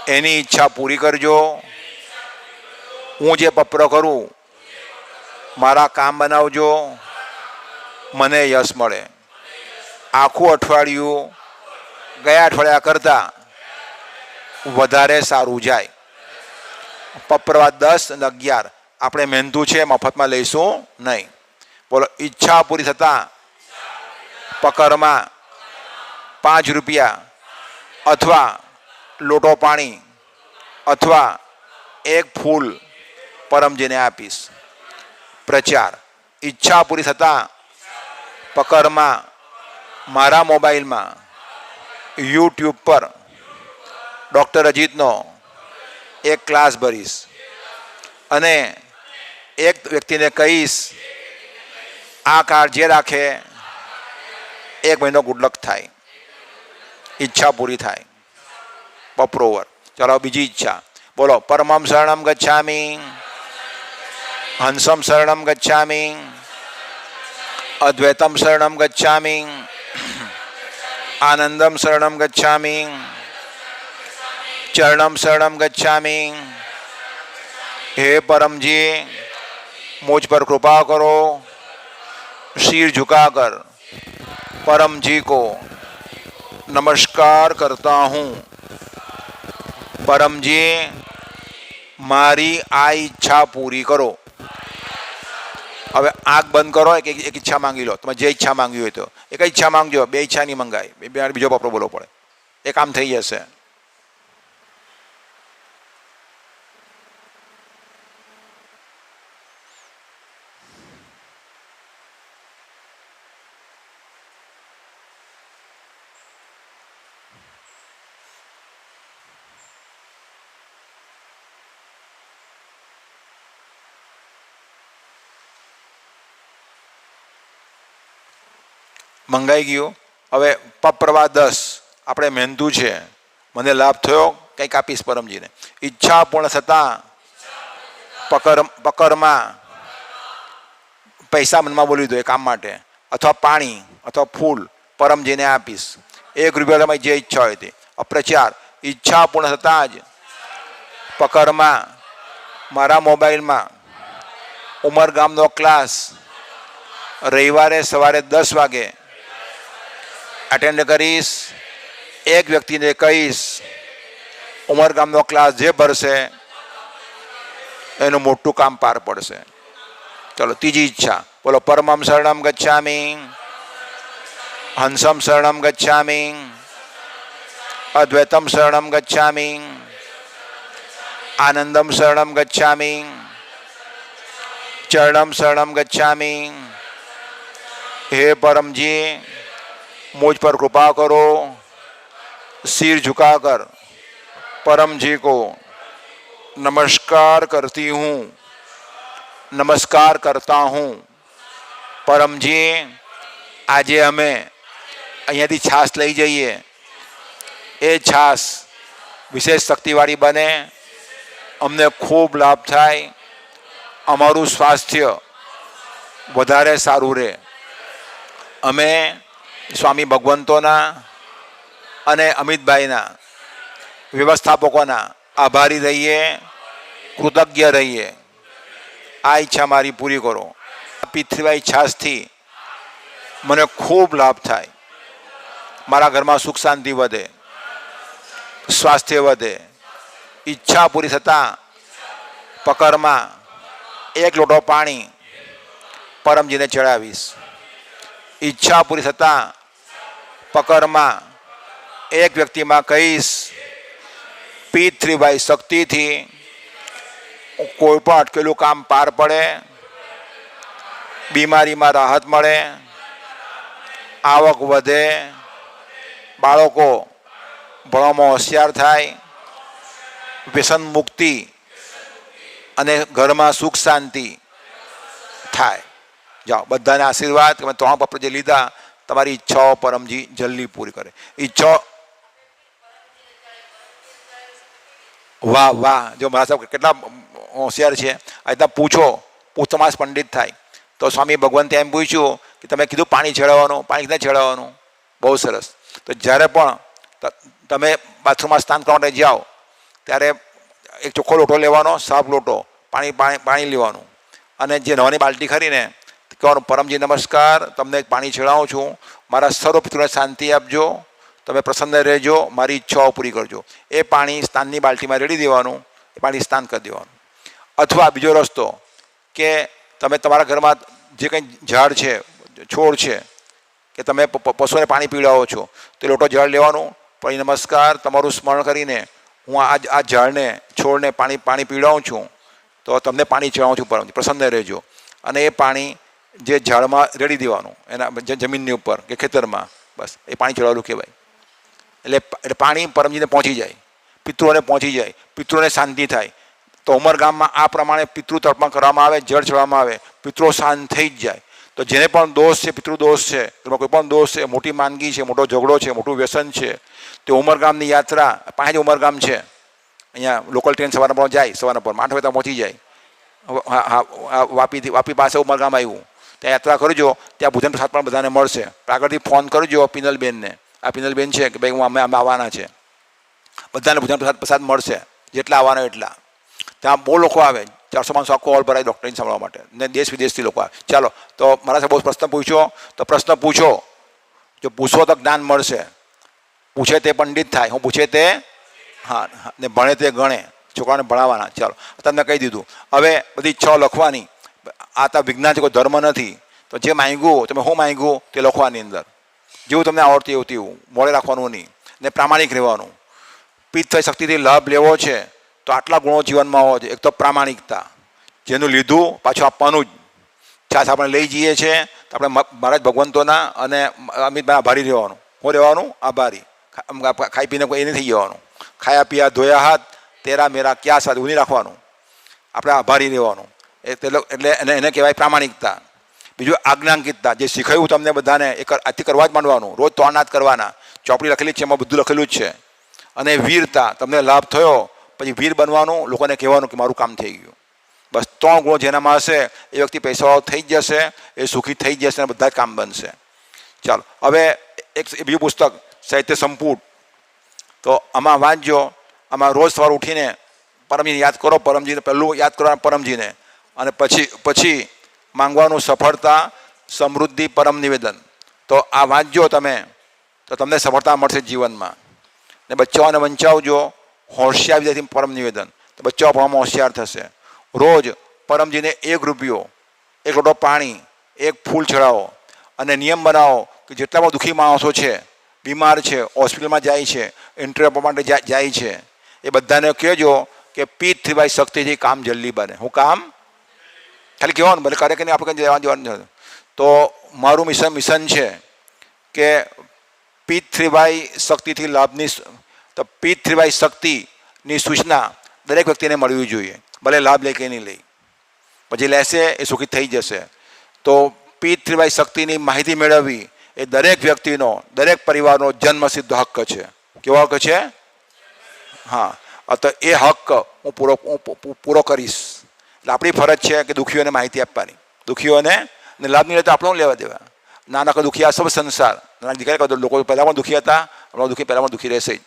એની ઈચ્છા પૂરી કરજો। હું જે પત્ર કરું મારા કામ બનાવજો, મને યશ મળે। આખું અઠવાડિયું ગયા અઠવાડિયા કરતાં વધારે સારું જાય। પપ્રવા 10 અને 11 આપણે મહેનતું છે, મફતમાં લઈશું નહીં। બોલો, ઈચ્છા પૂરી થતાં પકરમાં 5 રૂપિયા અથવા લોટો પાણી અથવા એક ફૂલ પરમજીને આપીશ। પ્રચાર, ઈચ્છા પૂરી થતાં પકરમાં મારા મોબાઈલમાં યુટ્યુબ પર ડૉક્ટર અજીતનો એક ક્લાસ ભરીશ અને એક વ્યક્તિને કહીશ આ કાર્ડ જે રાખે 1 મહિનો ગુડલક થાય, ઈચ્છા પૂરી થાય। બપરોવર। ચાલો બીજી ઈચ્છા બોલો। પરમમ શરણમ ગચ્છામિ, હંસમ શરણમ ગચ્છામિ, અદ્વૈતમ શરણમ ગચ્છામિ, આનંદમ શરણમ ગચ્છામિ, ચરણમ શરણમ ગચ્છામિ। हे परम जी, मुझ पर कृपा करो। सिर झुकाकर परम जी को नमस्कार करता हूँ। परम जी, मारी आ इच्छा पूरी करो। હવે આંખ બંધ કરો, એક ઈચ્છા માંગી લો। તમે જે ઈચ્છા માંગી હોય તો એક ઈચ્છા માંગજો, 2 ઈચ્છા નહીં મંગાય, બીજો પપરો બોલવો પડે, એ કામ થઈ જશે। મંગાઈ ગયું। હવે પપ્રવા 10 આપણે મહેનતું છે, મને લાભ થયો, કંઈક આપીશ પરમજીને। ઈચ્છા પૂર્ણ થતાં પકરમાં પૈસા મનમાં બોલી દો એ કામ માટે, અથવા પાણી અથવા ફૂલ પરમજીને આપીશ। 1 રૂપિયા તમારી જે ઈચ્છા હોય તે। અપ્રચાર, ઈચ્છા પૂર્ણ થતાં જ પકરમાં મારા મોબાઈલમાં ઉમરગામનો ક્લાસ રવિવારે સવારે 10 વાગે અટેન્ડ કરીશ। એક વ્યક્તિને કહીશ ઉમરગામનો ક્લાસ જે ભરશે એનું મોટું કામ પાર પડશે। ચલો ત્રીજી ઈચ્છા બોલો। પરમમ શરણમ ગચ્છામિ, હંસમ શરણમ ગચ્છામિ, અદ્વૈતમ શરણમ ગચ્છામિ, આનંદમ શરણમ ગચ્છામિ, ચરણમ શરણમ ગચ્છામિ। हे परम जी, मुझ पर कृपा करो। सिर झुकाकर परम जी को नमस्कार करती हूँ, नमस्कार करता हूँ। परम जी, આજે અમે અહીંયાથી છાશ લઈ જઈએ, એ છાશ વિશેષ શક્તિવાળી બને, અમને ખૂબ લાભ થાય, અમારું સ્વાસ્થ્ય વધારે સારું રહે। અમે સ્વામી ભગવંતોના અને અમિતભાઈના વ્યવસ્થાપકોના આભારી રહીએ, કૃતજ્ઞ રહીએ। આ ઈચ્છા મારી પૂરી કરો। પૃથ્વીભાઈ છાશથી મને ખૂબ લાભ થાય, મારા ઘરમાં સુખ શાંતિ વધે, સ્વાસ્થ્ય વધે। ઈચ્છા પૂરી થતાં પકરમાં 1 લોટો પાણી પરમજીને ચડાવીશ। ઈચ્છા પૂરી થતાં પકરમાં એક વ્યક્તિમાં કહીશ, P3Y શક્તિથી કોઈ પણ અટકેલું કામ પાર પડે, બીમારીમાં રાહત મળે, આવક વધે, બાળકો ભણવામાં હોશિયાર થાય, વ્યસન મુક્તિ અને ઘરમાં સુખ શાંતિ થાય. જાઓ, બધાને આશીર્વાદ. તમે 3 પત્ર જે લીધા, તમારી ઈચ્છાઓ પરમજી જલ્દી પૂરી કરે. ઈચ્છાઓ. વાહ વાહ, જો મારા સાહેબ કેટલા હોશિયાર છે. આ રીતના પૂછો માણસ પંડિત થાય. તો સ્વામી ભગવંતે એમ પૂછ્યું કે તમે કીધું પાણી છેડવાનું, પાણી ક્યાં છેડવાનું? બહુ સરસ. તો જ્યારે પણ તમે બાથરૂમમાં સ્નાન કરવા માટે જાઓ ત્યારે એક ચોખ્ખો લોટો લેવાનો, સાફ લોટો, પાણી લેવાનું, અને જે નવાની બાલટી ખરીને કહેવાનું, પરમજી નમસ્કાર, તમને પાણી છેડાવું છું, મારા સર્વ પિતૃને શાંતિ આપજો, તમે પ્રસન્ન રહેજો, મારી ઈચ્છાઓ પૂરી કરજો. એ પાણી સ્નાનની બાલટીમાં રેડી દેવાનું, એ પાણી સ્નાન કરી દેવાનું. અથવા બીજો રસ્તો કે તમે તમારા ઘરમાં જે કંઈ ઝાડ છે, છોડ છે, કે તમે પશુઓને પાણી પીવડાવો છો, તો લોટો ઝાડ લેવાનું, પછી નમસ્કાર તમારું સ્મરણ કરીને હું આ ઝાડને, છોડને પાણી પીવડાવું છું, તો તમને પાણી ચડાવું છું, પરમજી પ્રસન્ન રહેજો. અને એ પાણી જે ઝાડમાં રેડી દેવાનું, એના જમીનની ઉપર કે ખેતરમાં, બસ એ પાણી ચડાવેલું કહેવાય. એટલે પાણી પરમજીને પહોંચી જાય, પિતૃઓને પહોંચી જાય, પિતૃઓને શાંતિ થાય. તો ઉમરગામમાં આ પ્રમાણે પિતૃ તર્પણ કરવામાં આવે, જળ ચડવામાં આવે, પિતૃઓ શાંત થઈ જ જાય. તો જેને પણ દોષ છે, પિતૃ દોષ છે, એમાં કોઈ પણ દોષ છે, મોટી માંદગી છે, મોટો ઝઘડો છે, મોટું વ્યસન છે, તે ઉમરગામની યાત્રા, પાંચ ઉમરગામ છે, અહીંયા લોકલ ટ્રેન સવારના પર જાય, સવારના પર 8 વાગે પહોંચી જાય. વાપી પાસે ઉમરગામ આવ્યું, ત્યાં યાત્રા કરજો, ત્યાં ભોજન પ્રસાદ પણ બધાને મળશે. આગળથી ફોન કરજો પિનલબેનને, આ પિનલબેન છે કે ભાઈ અમે આવવાના છે, બધાને ભોજન પ્રસાદ મળશે, જેટલા આવવાના એટલા. ત્યાં બહુ લોકો આવે, 400-500 આખો હોલ ભરાય ડૉક્ટરને સાંભળવા માટે, ને દેશ વિદેશથી લોકો આવે. ચાલો, તો મારા સાહેબ બહુ પ્રશ્ન પૂછ્યો, તો પ્રશ્ન પૂછો, જો પૂછો તો જ્ઞાન મળશે. પૂછે તે પંડિત થાય, હું પૂછે તે હા, ને ભણે તે ગણે, છોકરાને ભણાવવાના. ચાલો, તમને કહી દીધું. હવે બધી ઈચ્છાઓ લખવાની. આ તો વિજ્ઞાન છે, કોઈ ધર્મ નથી. તો જે માંગ્યું, તમે શું માંગ્યું તે લખવાની અંદર, જેવું તમને આવડતું એવું તેવું, મોડે રાખવાનું નહીં, ને પ્રામાણિક રહેવાનું. P3Y શક્તિથી લાભ લેવો છે તો આટલા ગુણો જીવનમાં હોવા જોઈએ. એક તો પ્રામાણિકતા, જેનું લીધું પાછું આપવાનું જ. છાસ આપણે લઈ જઈએ છીએ તો આપણે મહારાજ ભગવંતોના અને અમિતભાઈ આભારી રહેવાનું. શું રહેવાનું? આભારી. ખાઈ પીને કોઈ એ નહીં થઈ જવાનું. ખાયા પીયા ધોયા હાથ, તેરા મેરા ક્યાં સાથ, એવું નહીં રાખવાનું. આપણે આભારી રહેવાનું. એટલે એને કહેવાય પ્રામાણિકતા. બીજું આજ્ઞાંકિતતા, જે શીખાયું તમને બધાને એ આજથી કરવા જ માંડવાનું. રોજ 3 નાદ કરવાના. ચોપડી લખેલી છે, એમાં બધું લખેલું જ છે. અને વીરતા, તમને લાભ થયો પછી વીર બનવાનું, લોકોને કહેવાનું કે મારું કામ થઈ ગયું. બસ 3 ગુણો જેનામાં હશે એ વ્યક્તિ પૈસાવાળો થઈ જ જશે, એ સુખી થઈ જ જશે અને બધા જ કામ બનશે. ચાલો, હવે એક બીજું પુસ્તક સાહિત્ય સંપુટ, તો આમાં વાંચજો. આમાં રોજ સવારે ઉઠીને પરમજીને યાદ કરો, પરમજીને પહેલું યાદ કરવાનું પરમજીને, અને પછી માંગવાનું સફળતા, સમૃદ્ધિ, પરમ નિવેદન. તો આ વાંચજો તમે, તો તમને સફળતા મળશે જીવનમાં. ને બચ્ચાઓને વંચાવજો, હોશિયાર વિદ્યાર્થી પરમ નિવેદન, તો બચ્ચાઓ ભણવામાં હોશિયાર થશે. રોજ પરમજીને 1 રૂપિયો, 1 લોટો પાણી, 1 ફૂલ ચડાવો, અને નિયમ બનાવો કે જેટલા પણ દુઃખી માણસો છે, બીમાર છે, હોસ્પિટલમાં જાય છે, ઇન્ટરવ્યૂ આપવા માટે જાય છે, એ બધાને કહેજો કે P3Y શક્તિથી કામ જલ્દી બને. હું કામ ખાલી કહેવાનું, ભલે કરે કે નહીં, આપણે કંઈ જવાનું. તો મારું મિશન છે કે P3Y શક્તિથી લાભની, તો P3Y શક્તિની સૂચના દરેક વ્યક્તિને મળવી જોઈએ, ભલે લાભ લે કે નહીં લે. પછી લેશે એ સુખી થઈ જશે. તો P3Y શક્તિની માહિતી મેળવવી એ દરેક વ્યક્તિનો, દરેક પરિવારનો જન્મસિદ્ધ હક્ક છે. કેવો હક્ક છે? હા, તો એ હક્ક હું પૂરો કરીશ. એટલે આપણી ફરજ છે કે દુઃખીઓને માહિતી આપવાની. દુઃખીઓને લાભ નહીં લેતો આપણે લેવા દેવા. નાના કોઈ દુઃખી આ સબ સંસાર, નાના દીકરા લોકો પહેલાં પણ દુઃખી હતા, હમણાં દુઃખી પહેલાં પણ દુઃખી રહેશે જ.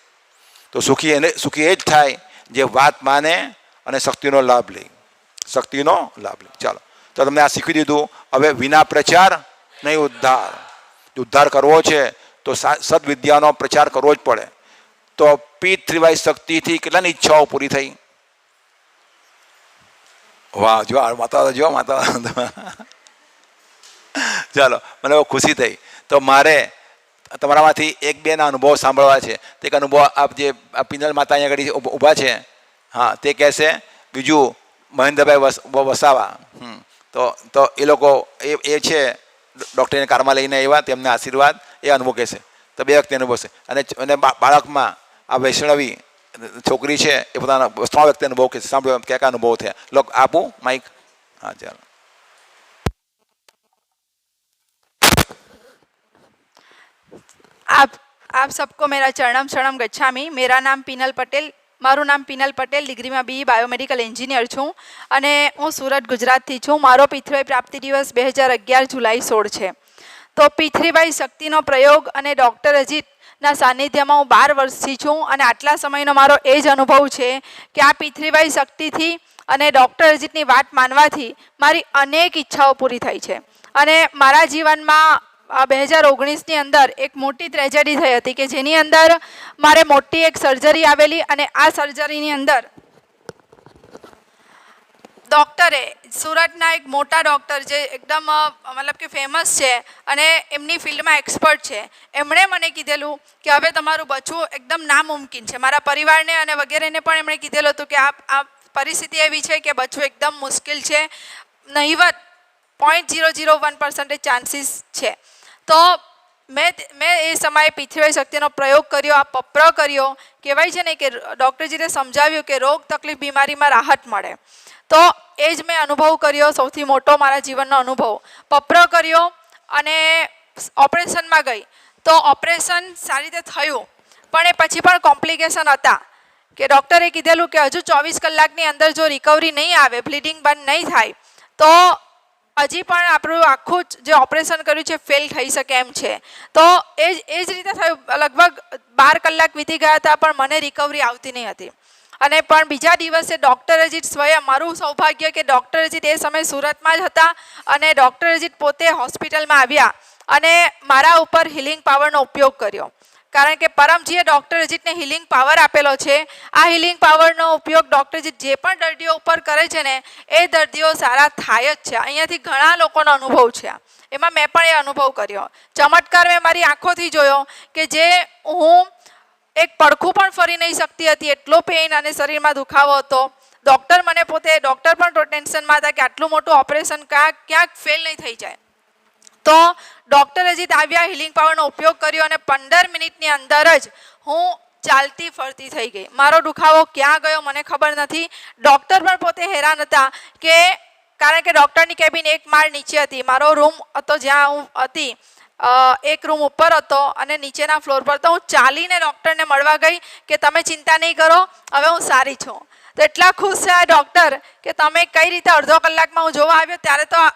તો સુખી એ જ થાય જે વાત માને અને શક્તિનો લાભ લે. શક્તિનો લાભ લે. ચાલો, તો તમને આ શીખવી દીધું. હવે વિના પ્રચાર નહીં ઉદ્ધાર. જો ઉદ્ધાર કરવો છે તો સદવિદ્યાનો પ્રચાર કરવો જ પડે. તો P3Y શક્તિથી કેટલાની ઈચ્છાઓ પૂરી થઈ? વાહ, જો માતા ચાલો, મને બહુ ખુશી થઈ. તો મારે તમારામાંથી એક બેના અનુભવ સાંભળવા છે. તે એક અનુભવ આપ જે પિનલ માતા અહીંયા આગળ ઊભા છે, હા, તે કહેશે. બીજું મહેન્દ્રભાઈ વસાવા, તો એ લોકો એ છે ડૉક્ટરને કારમાં લઈને આવ્યા, તેમને આશીર્વાદ, એ અનુભવ કહેશે. તો બે વ્યક્તિ અનુભવ છે. અને બાળકમાં આ વૈષ્ણવી છોકરી છે એ પોતાના 3 વ્યક્તિ અનુભવ કહેશે. સાંભળ્યો ક્યાં અનુભવ થયા? લોક આપું માઇક. हाँ चलो. आप सबको मेरा चरणम शरणम गच्छामी. मेरा नाम पिनल पटेल, મારું નામ પિનલ પટેલ, ડિગ્રીમાં બી બાયોમેડિકલ એન્જિનિયર છું અને હું સુરત ગુજરાતથી છું. મારો પિતૃભાઈ પ્રાપ્તિ દિવસ 2011 જુલાઈ 16 છે. તો પિતૃભાઈ શક્તિનો પ્રયોગ અને ડૉક્ટર અજીતના સાનિધ્યમાં હું 12 વર્ષથી છું અને આટલા સમયનો મારો એ જ અનુભવ છે કે આ પિતૃભાઈ શક્તિથી અને ડૉક્ટર અજીતની વાત માનવાથી મારી અનેક ઈચ્છાઓ પૂરી થઈ છે. અને મારા જીવનમાં 2019ની અંદર એક મોટી ટ્રેજેડી થઈ હતી કે જેની અંદર મારે મોટી એક સર્જરી આવેલી અને આ સર્જરીની અંદર ડૉક્ટરે, સુરતના એક મોટા ડૉક્ટર જે એકદમ મતલબ કે ફેમસ છે અને એમની ફિલ્ડમાં એક્સપર્ટ છે, એમણે મને કીધેલું કે હવે તમારું બચવું એકદમ નામુમકિન છે. મારા પરિવારને અને વગેરેને પણ એમણે કીધેલું હતું કે આ પરિસ્થિતિ એવી છે કે બચવું એકદમ મુશ્કેલ છે, નહીવત 0.001% ચાન્સીસ છે. તો મેં એ સમયે પિતૃભાઈ શક્તિનો પ્રયોગ કર્યો, આ પપ્ર કર્યો. કહેવાય છે ને કે ડૉક્ટરજીને સમજાવ્યું કે રોગ તકલીફ બીમારીમાં રાહત મળે. તો એ જ મેં અનુભવ કર્યો, સૌથી મોટો મારા જીવનનો અનુભવ. પપ્ર કર્યો અને ઓપરેશનમાં ગઈ. તો ઓપરેશન સારી રીતે થયું, પણ એ પછી પણ કોમ્પ્લિકેશન હતા કે ડૉક્ટરે કીધેલું કે હજુ 24 કલાકની અંદર જો રિકવરી નહીં આવે, બ્લીડિંગ બંધ નહીં થાય તો હજી પણ આપણું આખું જે ઓપરેશન કર્યું છે ફેલ થઈ શકે એમ છે. તો એ જ રીતે થયું. લગભગ 12 કલાક વીતી ગયા હતા પણ મને રિકવરી આવતી નહીં હતી. અને પણ બીજા દિવસે ડૉક્ટર અજીત સ્વયં, મારું સૌભાગ્ય કે ડૉક્ટર અજીત એ સમયે સુરતમાં જ હતા અને ડૉક્ટર અજીત પોતે હોસ્પિટલમાં આવ્યા અને મારા ઉપર હિલિંગ પાવરનો ઉપયોગ કર્યો. કારણ કે પરમજીએ ડૉક્ટર અજીતને હિલિંગ પાવર આપેલો છે. આ હિલિંગ પાવરનો ઉપયોગ ડૉક્ટર અજીત જે પણ દર્દીઓ ઉપર કરે છે ને એ દર્દીઓ સારા થાય જ છે. અહીંયાથી ઘણા લોકોનો અનુભવ છે, એમાં મેં પણ એ અનુભવ કર્યો. ચમત્કાર મેં મારી આંખોથી જોયો કે જે હું એક પડખું પણ ફરી નહીં શકતી હતી, એટલો પેઇન અને શરીરમાં દુખાવો હતો. ડૉક્ટર પણ ટેન્શનમાં હતા કે આટલું મોટું ઓપરેશન ક્યાંક ફેલ નહીં થઈ જાય. તો ડૉક્ટર અજીત આવ્યા, હિલિંગ પાવરનો ઉપયોગ કર્યો અને 15 મિનિટની અંદર જ હું ચાલતી ફરતી થઈ ગઈ. મારો દુખાવો ક્યાં ગયો મને ખબર નથી. ડૉક્ટર પણ પોતે હેરાન હતા કે કારણ કે ડૉક્ટરની કેબિન એક માળ નીચે હતી. મારો રૂમ હતો જ્યાં હું હતી, એક રૂમ ઉપર હતો અને નીચેના ફ્લોર પર. તો હું ચાલીને ડૉક્ટરને મળવા ગઈ કે તમે ચિંતા નહીં કરો, હવે હું સારી છું. તો એટલા ખુશ છે આ ડૉક્ટર કે તમે કઈ રીતે અડધો કલાકમાં હું જોવા આવ્યો ત્યારે તો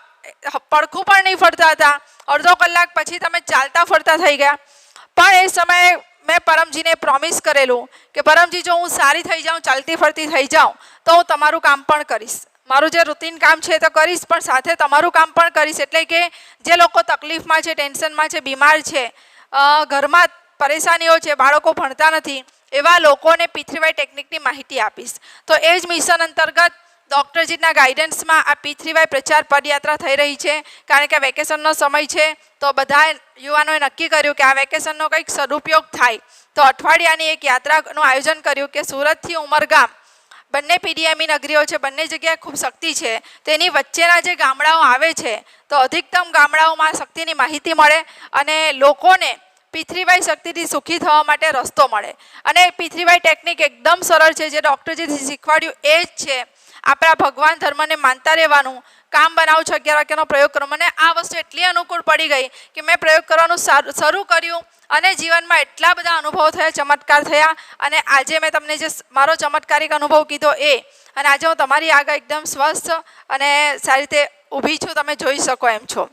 પડખું પણ નહીં ફરતા હતા, અડધો કલાક પછી તમે ચાલતા ફરતા થઈ ગયા. પણ એ સમયે મેં પરમજીને પ્રોમિસ કરેલું કે પરમજી જો હું સારી થઈ જાઉં, ચાલતી ફરતી થઈ જાઉં તો હું તમારું કામ પણ કરીશ. મારું જે રૂટીન કામ છે તો કરીશ, પણ સાથે તમારું કામ પણ કરીશ. એટલે કે જે લોકો તકલીફમાં છે, ટેન્શનમાં છે, બીમાર છે, ઘરમાં પરેશાનીઓ છે, બાળકો ભણતા નથી, એવા લોકોને પિતૃભાઈ ટેકનિકની માહિતી આપીશ. તો એ જ મિશન અંતર્ગત ડૉક્ટરજીના ગાઈડન્સમાં આ પિતૃભાઈ પ્રચાર પદયાત્રા થઈ રહી છે. કારણ કે વેકેશનનો સમય છે તો બધા યુવાનોએ નક્કી કર્યું કે આ વેકેશનનો કંઈક સદુપયોગ થાય. તો અઠવાડિયાની એક યાત્રાનું આયોજન કર્યું કે સુરતથી ઉમરગામ, બંને પીડીએમઈ નગરીઓ છે, બંને જગ્યાએ ખૂબ શક્તિ છે. તેની વચ્ચેના જે ગામડાઓ આવે છે તો અધિકતમ ગામડાઓમાં શક્તિની માહિતી મળે અને લોકોને પિતૃભાઈ શક્તિથી સુખી થવા માટે રસ્તો મળે. અને પિતૃભાઈ ટેકનિક એકદમ સરળ છે. જે ડૉક્ટરજીથી શીખવાડ્યું એ જ છે. આપણા ભગવાન ધર્મને માનતા રહેવાનું, કામ બનાવું 11 વાક્યનો પ્રયોગ કરો. મને આ વસ્તુ એટલી અનુકૂળ પડી ગઈ કે મેં પ્રયોગ કરવાનું શરૂ કર્યું અને જીવનમાં એટલા બધા અનુભવો થયા, ચમત્કાર થયા. અને આજે મેં તમને જે મારો ચમત્કારિક અનુભવ કીધો એ, અને આજે હું તમારી આગળ એકદમ સ્વસ્થ અને સારી રીતે ઊભી છું, તમે જોઈ શકો એમ છો.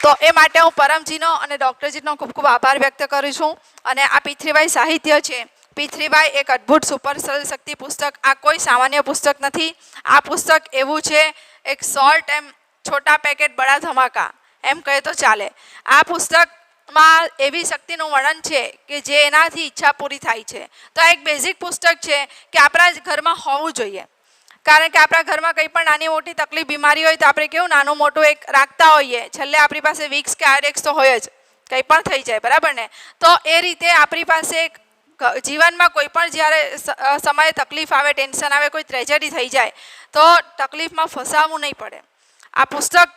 તો એ માટે હું પરમજીનો અને ડૉક્ટરજીનો ખૂબ ખૂબ આભાર વ્યક્ત કરું છું. અને આ પિતૃભાઈ સાહિત્ય છે. પિતૃભાઈ એક અદ્ભુત સુપર સરળ શક્તિ પુસ્તક. આ કોઈ સામાન્ય પુસ્તક નથી. આ પુસ્તક એવું છે, એક શોર્ટ એમ છોટા પેકેટ બડા ધમાકા એમ કહે તો ચાલે. આ પુસ્તકમાં એવી શક્તિનું વર્ણન છે કે જે એનાથી ઈચ્છા પૂરી થાય છે. તો આ એક બેઝિક પુસ્તક છે કે આપણા ઘરમાં હોવું જોઈએ. કારણ કે આપણા ઘરમાં કંઈ પણ નાની મોટી તકલીફ બીમારી હોય તો આપણે કેવું નાનું મોટું એક રાખતા હોઈએ, છેલ્લે આપણી પાસે વિક્સ કે આરએક્સ તો હોય જ, કંઈ પણ થઈ જાય, બરાબર ને? તો એ રીતે આપણી પાસે જીવનમાં કોઈ પણ જ્યારે સમયે તકલીફ આવે, ટેન્શન આવે, કોઈ ટ્રેજેડી થઈ જાય તો તકલીફમાં ફસાવવું નહીં પડે. આ પુસ્તક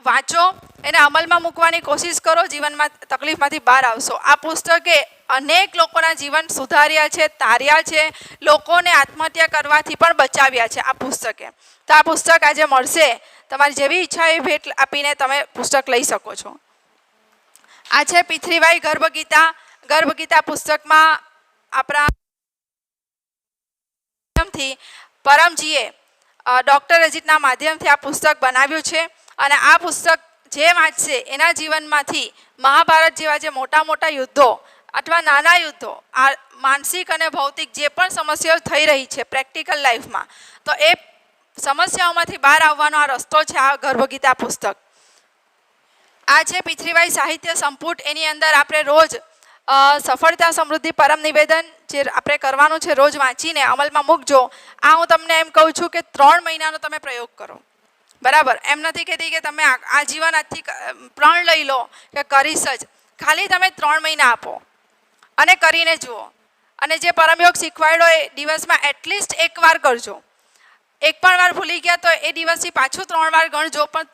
વાંચો, એને અમલમાં મૂકવાની કોશિશ કરો, જીવનમાં તકલીફમાંથી બહાર આવશો. આ પુસ્તકે અનેક લોકોના જીવન સુધાર્યા છે, તાર્યા છે, લોકોને આત્મહત્યા કરવાથી પણ બચાવ્યા છે આ પુસ્તકે. તો આ પુસ્તક આજે મળશે, તમારી જેવી ઈચ્છા એ ભેટ આપીને તમે પુસ્તક લઈ શકો છો. આ છે પિથરીબાઈ ગર્ભગીતા. ગર્ભગીતા પુસ્તકમાં આપણા પરમજીએ ડૉક્ટર અજીતના માધ્યમથી આ પુસ્તક બનાવ્યું છે. અને આ પુસ્તક જે વાંચશે એના જીવનમાંથી મહાભારત જેવા જે મોટા મોટા યુદ્ધો અથવા નાના યુદ્ધો, આ માનસિક અને ભૌતિક જે પણ સમસ્યાઓ થઈ રહી છે પ્રેક્ટિકલ લાઈફમાં, તો એ સમસ્યાઓમાંથી બહાર આવવાનો આ રસ્તો છે આ ગર્ભગીતા પુસ્તક. આ છે પિથરીબાઈ સાહિત્ય સંપુટ. એની અંદર આપણે રોજ સફળતા સમૃદ્ધિ પરમ નિવેદન જે આપણે કરવાનું છે, રોજ વાંચીને અમલમાં મૂકજો. આ હું તમને એમ કહું છું કે 3 મહિનાનો તમે પ્રયોગ કરો, બરાબર? એમ નથી કહેતી કે તમે આજીવન આજથી પ્રણ લઈ લો કે કરીશ જ. ખાલી તમે 3 મહિના આપો અને કરીને જુઓ. અને જે પરમયોગ શીખવાડ્યો એ દિવસમાં એટલીસ્ટ 1 વાર કરજો. 1 પણ વાર ભૂલી ગયા તો એ દિવસથી પાછું 3 વાર ગણજો, પણ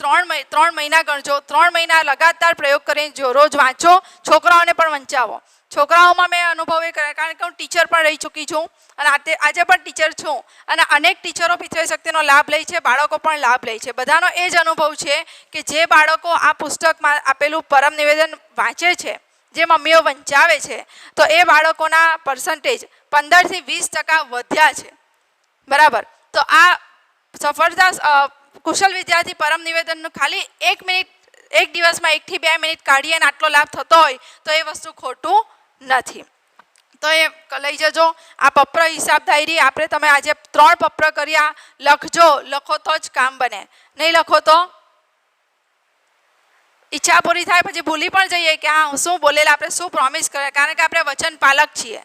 3 મહિના ગણજો. 3 મહિના લગાતાર પ્રયોગ કરીને જો, રોજ વાંચો, છોકરાઓને પણ વંચાવો. છોકરાઓમાં મેં અનુભવ એ કર્યા, કારણ કે હું ટીચર પણ રહી ચૂકી છું અને આજે પણ ટીચર છું. અને અનેક ટીચરો પિથરી શક્તિનો લાભ લે છે, બાળકો પણ લાભ લે છે. બધાનો એ જ અનુભવ છે કે જે બાળકો આ પુસ્તકમાં આપેલું પરમ નિવેદન વાંચે છે, જે મમ્મીઓ વંચાવે છે, તો એ બાળકોના પર્સન્ટેજ 15 થી 20% વધ્યા છે, બરાબર? તો આ સફળતા કુશલ વિદ્યાર્થી પરમ નિવેદનનું ખાલી 1 મિનિટ, એક દિવસમાં 1 થી 2 મિનિટ કાઢીએ અને આટલો લાભ થતો હોય તો એ વસ્તુ ખોટું નથી. તો એ લઈ જજો. આ પત્ર હિસાબ ડાયરી આપણે તમે આજે 3 પત્ર કર્યા, લખજો. લખો તો જ કામ બને, નહીં લખો તો ઈચ્છા પૂરી થાય પછી ભૂલી પણ જઈએ કે હા શું બોલેલા, આપણે શું પ્રોમિસ કર્યા, કારણ કે આપણે વચન પાલક છીએ,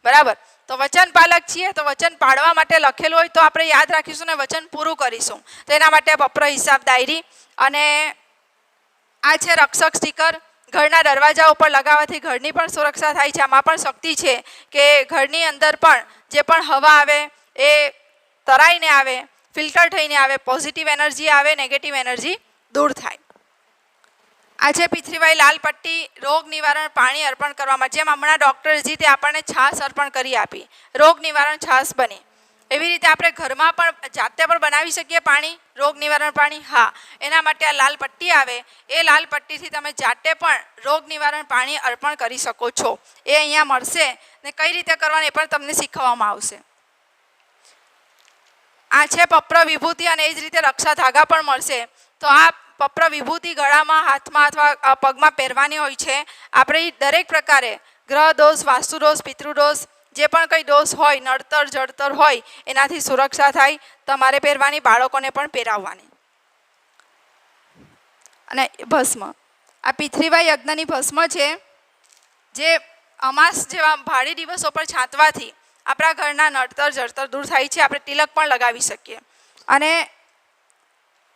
બરાબર? તો વચન પાલક છીએ તો વચન પાળવા માટે લખેલું હોય તો આપણે યાદ રાખીશું ને વચન પૂરું કરીશું. તો એના માટે પત્ર હિસાબ ડાયરી. અને આ છે રક્ષક સ્ટીકર. ઘરના દરવાજા ઉપર લગાવવાથી ઘરની પણ સુરક્ષા થાય છે. આમાં પણ શક્તિ છે કે ઘરની અંદર પણ જે પણ હવા આવે એ તરાઈને આવે, ફિલ્ટર થઈને આવે, પોઝિટિવ એનર્જી આવે, નેગેટિવ એનર્જી દૂર થાય. આ છે પિથરીબાઈ લાલ પટ્ટી. રોગ નિવારણ પાણી અર્પણ કરવામાં, જેમ હમણાં ડૉક્ટર અજીતે આપણને છાશ અર્પણ કરી આપી, રોગ નિવારણ છાશ બની, એવી રીતે આપણે ઘરમાં પણ જાતે પણ બનાવી શકીએ પાણી, રોગ નિવારણ પાણી. હા, એના માટે આ લાલ પટ્ટી આવે, એ લાલ પટ્ટીથી તમે જાતે પણ રોગ નિવારણ પાણી અર્પણ કરી શકો છો. એ અહીંયા મળશે ને કઈ રીતે કરવાનું એ પણ તમને શીખવવામાં આવશે. આ છે પપ્ર વિભૂતિ અને એ જ રીતે રક્ષા ધાગા પણ મળશે. તો આ પપ્ર વિભૂતિ ગળામાં, હાથમાં અથવા પગમાં પહેરવાની હોય છે. આપણે દરેક પ્રકારે ગ્રહ દોષ, વાસ્તુ દોષ, પિતૃદોષ, જે પણ કંઈ દોષ હોય, નડતર જડતર હોય, એનાથી સુરક્ષા થાય. તમારે પહેરવાની, બાળકોને પણ પહેરાવવાની. અને ભસ્મ, આ પિથરીબાઈ યજ્ઞની ભસ્મ છે, જે અમાસ જેવા ભારે દિવસો પર છાંટવાથી આપણા ઘરના નડતર જડતર દૂર થાય છે. આપણે તિલક પણ લગાવી શકીએ. અને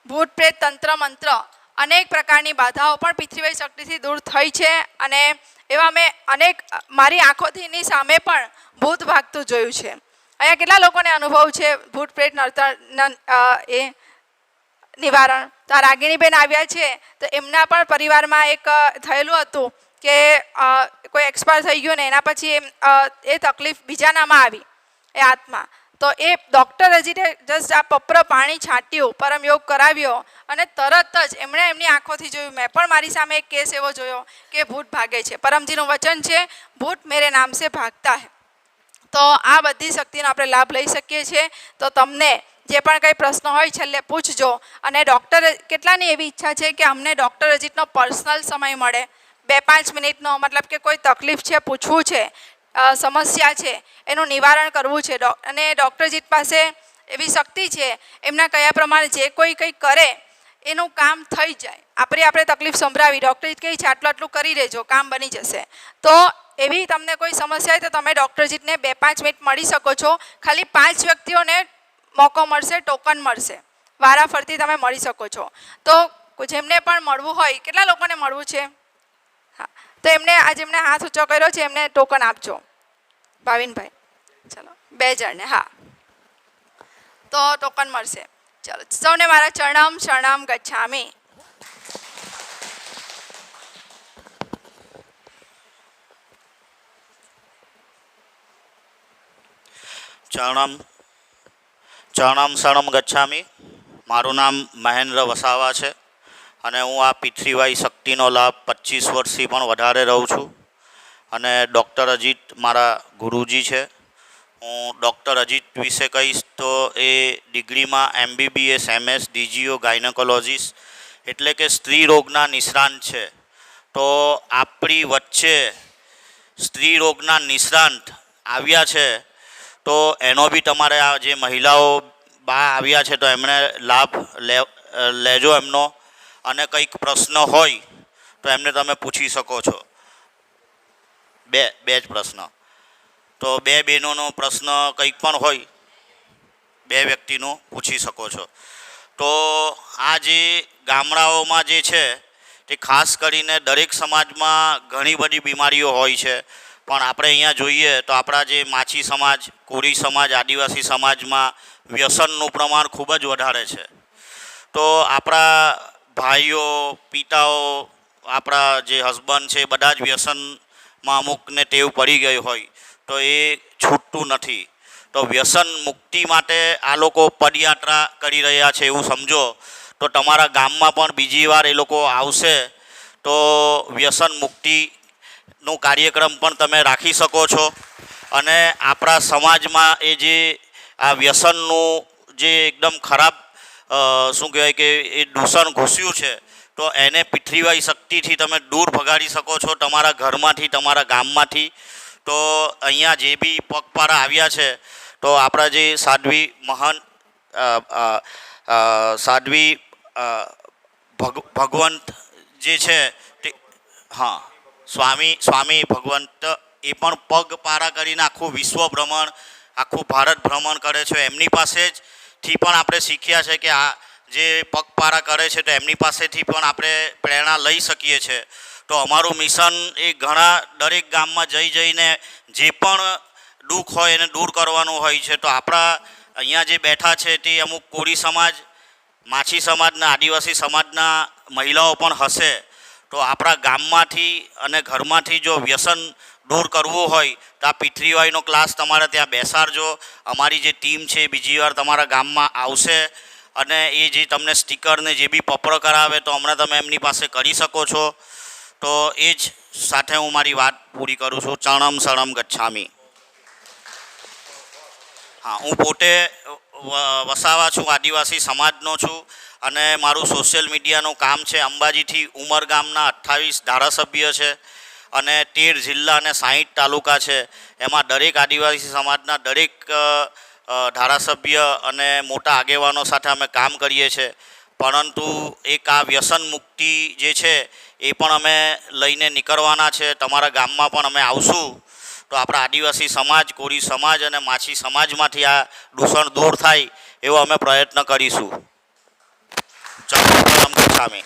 ભૂત પ્રેત તંત્ર મંત્ર અનેક પ્રકારની બાધાઓ પણ પિથરીબાઈ શક્તિથી દૂર થઈ છે. અને એવા મેં અનેક મારી આંખોથીની સામે પણ ભૂત ભાગતું જોયું છે. અહીંયા કેટલા લોકોને અનુભવ છે ભૂત પ્રેત નડતર એ નિવારણ? તો આ રાગિણીબેન આવ્યા છે, તો એમના પણ પરિવારમાં એક થયેલું હતું કે કોઈ એક્સપાયર થઈ ગયું ને એના પછી એ તકલીફ બીજાનામાં આવી, એ આત્મા. તો એ ડૉક્ટર અજીતે જસ્ટ આ પપ્ર પાણી છાંટ્યું, પરમયોગ કરાવ્યો અને તરત જ એમણે એમની આંખોથી જોયું. મેં પણ મારી સામે એક કેસ એવો જોયો કે ભૂત ભાગે છે. પરમજીનું વચન છે, ભૂત મેરે નામ સે ભાગતા હૈ. તો આ બધી શક્તિનો આપણે લાભ લઈ શકીએ છીએ. તો તમને જે પણ કંઈ પ્રશ્ન હોય છેલ્લે પૂછજો. અને ડૉક્ટર કેટલાની એવી ઈચ્છા છે કે અમને ડૉક્ટર અજીતનો પર્સનલ સમય મળે, 2-5 મિનિટનો, મતલબ કે કોઈ તકલીફ છે, પૂછવું છે, સમસ્યા છે, એનું નિવારણ કરવું છે. અને ડૉક્ટર અજીત પાસે એવી શક્તિ છે, એમના કયા પ્રમાણે જે કોઈ કંઈ કરે એનું કામ થઈ જાય. આપણે તકલીફ સંભળાવી, ડૉક્ટર અજીત કહે છે આટલું આટલું કરી દેજો, કામ બની જશે. તો એવી તમને કોઈ સમસ્યા હોય તો તમે ડૉક્ટર અજીતને 2-5 મિનિટ મળી શકો છો. ખાલી 5 વ્યક્તિઓને મોકો મળશે, ટોકન મળશે, વારાફરતી તમે મળી શકો છો. તો જેમને પણ મળવું હોય, કેટલા લોકોને મળવું છે? હા, તો એમને જેમને હાથ ઊંચો કર્યો છે એમને ટોકન આપજો. ભાવિનભાઈ, ચલો 2 જણને. હા, તો ટોકન મળશે. ચલો, સૌને મારા ચરણમ શરણમ ગચ્છામિ. ચરણમ શરણમ ગચ્છામિ. મારું નામ મહેન્દ્ર વસાવા છે અને હું આ પૃથ્વીવાઈ શક્તિનો લાભ 25 વર્ષથી પણ વધારે રહું છું. અને ડૉક્ટર અજીત મારા ગુરુજી છે. હું ડૉક્ટર અજીત વિશે કહીશ તો એ ડિગ્રીમાં MBBS MS DGO ગાયનેકોલોજીસ્ટ એટલે કે સ્ત્રી રોગના નિષ્ણાંત છે. તો આપણી વચ્ચે સ્ત્રી રોગના નિષ્ણાંત આવ્યા છે, તો એનો બી તમારે આ જે મહિલાઓ બા આવ્યા છે તો એમણે લાભ લેજો એમનો. અને કંઈક પ્રશ્ન હોય તો એમને તમે પૂછી શકો છો. બે જ પ્રશ્ન. તો 2 બહેનોનો પ્રશ્ન કંઈક પણ હોય 2 વ્યક્તિનો પૂછી શકો છો. તો આ જે ગામડાઓમાં જે છે તે ખાસ કરીને દરેક સમાજમાં ઘણી બધી બીમારીઓ હોય છે, પણ આપણે અહીંયા જોઈએ તો આપણા જે માછી સમાજ, કોળી સમાજ, આદિવાસી સમાજમાં વ્યસનનું પ્રમાણ ખૂબ જ વધારે છે. તો આપણા ભાઈઓ, પિતાઓ, આપણા જે હસબન્ડ છે બધા જ વ્યસનમાં અમુકને ટેવ પડી ગઈ હોય તો એ છૂટતું નથી. તો વ્યસન મુક્તિ માટે આ લોકો પદયાત્રા કરી રહ્યા છે એવું સમજો. તો તમારા ગામમાં પણ બીજી વાર એ લોકો આવશે તો વ્યસન મુક્તિનો કાર્યક્રમ પણ તમે રાખી શકો છો. અને આપણા સમાજમાં એ જે આ વ્યસનનું જે એકદમ ખરાબ શું કહેવાય કે એ દૂષણ ઘૂસ્યું છે તો એને પૃથ્વીવાઈ શક્તિથી તમે દૂર ભગાડી શકો છો તમારા ઘરમાંથી, તમારા ગામમાંથી. તો અહીંયા જે બી પગપાળા આવ્યા છે તો આપણા જે સાધ્વી ભગવંત જે છે તે, હા, સ્વામી ભગવંત, એ પણ પગપાળા કરીને આખું વિશ્વ ભ્રમણ, આખું ભારત ભ્રમણ કરે છે. એમની પાસેથી પણ આપણે શીખ્યા છે કે આ જે પગપાળા કરે છે તો એમની પાસેથી પણ આપણે પ્રેરણા લઈ શકીએ છીએ. તો અમારું મિશન એ દરેક ગામમાં જઈને જે પણ દુઃખ હોય એને દૂર કરવાનું હોય છે. તો આપણા અહીંયા જે બેઠા છે તે અમુક કોળી સમાજ, માછી સમાજના, આદિવાસી સમાજના મહિલાઓ પણ હશે. તો આપણા ગામમાંથી અને ઘરમાંથી જો વ્યસન દૂર કરવું હોય તો આ પૃથ્વીવાઈનો ક્લાસ તમારે ત્યાં બેસાડજો. અમારી જે ટીમ છે બીજી વાર તમારા ગામમાં આવશે અને એ જે તમને સ્ટીકરને જે બી પત્ર કરાવે તો હમણાં તમે એમની પાસે કરી શકો છો. તો એ જ સાથે હું મારી વાત પૂરી કરું છું. ચરણમ શરણમ ગચ્છામિ. હા, હું પોતે વસાવા છું, આદિવાસી સમાજનો છું અને મારું સોશિયલ મીડિયાનું કામ છે. અંબાજીથી ઉમરગામના 28 ધારાસભ્ય છે અને 13 જિલ્લા અને 60 તાલુકા છે. એમાં દરેક આદિવાસી સમાજના દરેક ધારાસભ્ય અને મોટા આગેવાનો સાથે અમે કામ કરીએ છીએ. પરંતુ એક આ વ્યસન મુક્તિ જે છે એ પણ અમે લઈને નીકળવાના છે. તમારા ગામમાં પણ અમે આવશું તો આપણા આદિવાસી સમાજ, કોળી સમાજ અને માછી સમાજમાંથી આ દૂષણ દૂર થાય એવો અમે પ્રયત્ન કરીશું. ચરણમ ગચ્છામિ.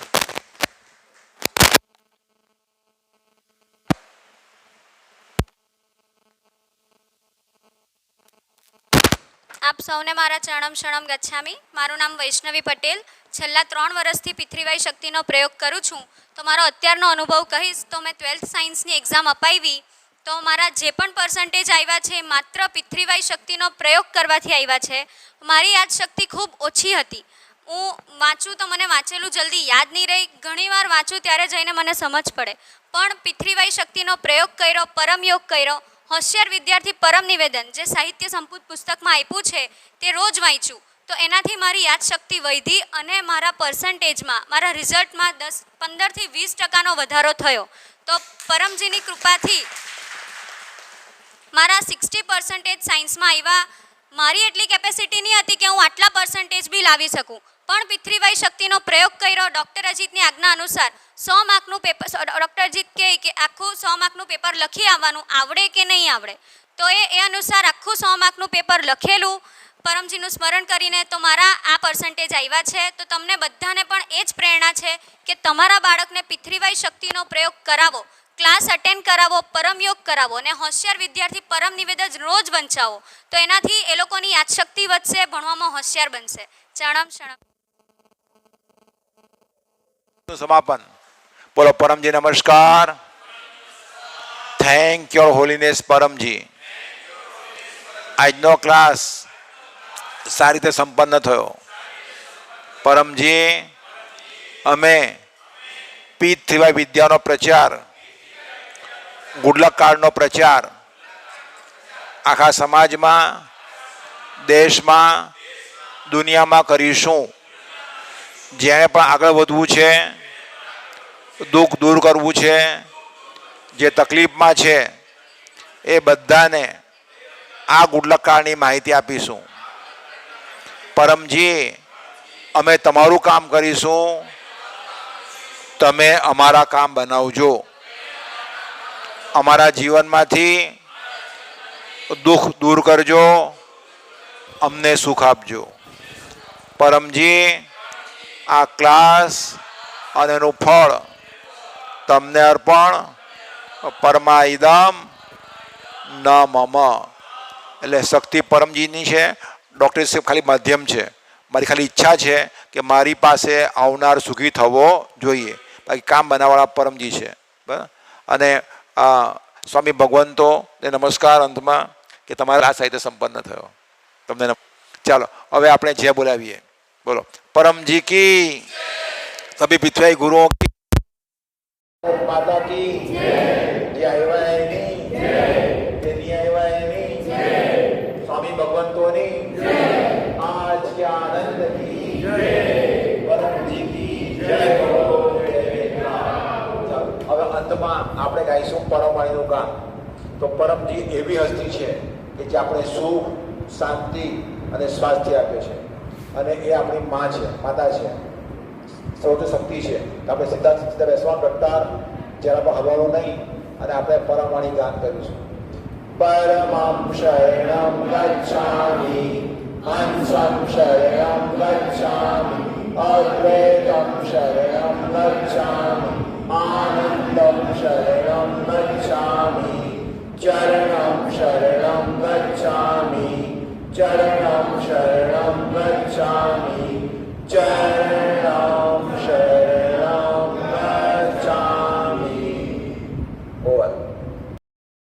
આપ સૌને મારા ચરણમ શરણમ ગચ્છામિ. મારું નામ વૈષ્ણવી પટેલ. છેલ્લા 3 વર્ષથી પૃથ્વીવાઈ શક્તિનો પ્રયોગ કરું છું. તો મારો અત્યારનો અનુભવ કહીશ તો મેં 12th સાયન્સની એક્ઝામ અપાવી તો મારા જે પણ પર્સન્ટેજ આવ્યા છે માત્ર પૃથ્વીવાઈ શક્તિનો પ્રયોગ કરવાથી આવ્યા છે. મારી યાદશક્તિ ખૂબ ઓછી હતી. હું વાંચું તો મને વાંચેલું જલ્દી યાદ નહીં રહી. ઘણીવાર વાંચું ત્યારે જઈને મને સમજ પડે. પણ પૃથ્વીવાઈ શક્તિનો પ્રયોગ કર્યો, પરમયોગ કર્યો. હોશિયાર વિદ્યાર્થી પરમ નિવેદન જે સાહિત્ય સંપુટ પુસ્તકમાં આપ્યું છે તે રોજ વાંચ્યું તો એનાથી મારી યાદશક્તિ વધી અને મારા પર્સન્ટેજમાં, મારા રિઝલ્ટમાં 15થી 20% વધારો થયો. તો પરમજીની કૃપાથી મારા 60% સાયન્સમાં આવ્યા. મારી એટલી કેપેસિટી નહીં હતી કે હું આટલા પર્સન્ટેજ બી લાવી શકું. પણ પૃથ્વીવાઈ શક્તિનો પ્રયોગ કર્યો. ડૉક્ટર અજીતની આજ્ઞા અનુસાર 100 માર્કનું પેપર, ડૉક્ટર અજીત કહે કે આખું 100 માર્કનું પેપર લખી આવવાનું, આવડે કે નહીં આવડે. તો એ અનુસાર આખું 100 માર્કનું પેપર લખેલું. પરમજીનું સ્મરણ કરીને તો મારા આ પર્સન્ટેજ આવ્યા છે. તો તમને બધાને પણ એ જ પ્રેરણા છે કે તમારા બાળકને પિતૃવાઈ શક્તિનો પ્રયોગ કરાવો, ક્લાસ અટેન્ડ કરાવો, પરમયોગ કરાવો અને હોશિયાર વિદ્યાર્થી પરમ નિવેદ જ રોજ વંચાવો. તો એનાથી એ લોકોની યાદશક્તિ વધશે, ભણવામાં હોશિયાર બનશે. ચણમ શણમ. સમાપન. બોલો પરમજી નમસ્કાર. Thank your holiness Paramji. આજનો ક્લાસ સારી રીતે સંપન્ન થયો. પરમજી, અમે P3Y વિદ્યાનો પ્રચાર, ગુડલક કાર્ડનો પ્રચાર આખા સમાજમાં, દેશમાં, દુનિયામાં કરીશું. જેણે પણ આગળ વધવું છે, દુઃખ દૂર કરવું છે, જે તકલીફમાં છે, એ બધાને આ ગુડલક કાર્ડની માહિતી આપીશું. પરમજી, અમે તમારું કામ કરીશું, તમે અમારા કામ બનાવજો. અમારા જીવનમાંથી દુઃખ દૂર કરજો, અમને સુખ આપજો. પરમજી, આ ક્લાસ અને એનું ફળ તમને અર્પણ. પરમાઈદમ ન મમ. એટલે શક્તિ પરમજીની છે. ડૉક્ટરશીપ ખાલી માધ્યમ છે. મારી ખાલી ઈચ્છા છે કે મારી પાસે આવનાર સુખી થવો જોઈએ. બાકી કામ બનાવવાળા પરમજી છે. બરાબર. અને સ્વામી ભગવંતો ને નમસ્કાર અંતમાં કે તમારા આ સાહિત્ય સંપન્ન થયો. તમને ચાલો હવે આપણે જે બોલાવીએ. બોલો परम जी की, सभी पितृ गुरुओं की, माता की, स्वामी भगवंतों आज के आनंद की, परम जी की जय हो. હવે અંતમાં આપણે ગાઈશું પરમવાણીનું ગાન. તો પરમજી એવી હસ્તી છે કે જે આપણે સુખ, શાંતિ અને સ્વાસ્થ્ય આપે છે. અને એ આપણી માં છે, માતા છે, સૌથી શક્તિ છે. તો આપણે સીધા સીધા બેસવાનું ડટ્ટાર, જેના પર હલવાનું નહીં, અને આપણે પરમવાણી ગાન કરીશું. પરમં શરણં ગચ્છામિ, હંસં શરણં ગચ્છામિ, અદ્વૈતં શરણં ગચ્છામિ, આનંદં શરણં ગચ્છામિ, ચરણં શરણં ગચ્છામિ, चरणं शरणं गच्छामि, चरणं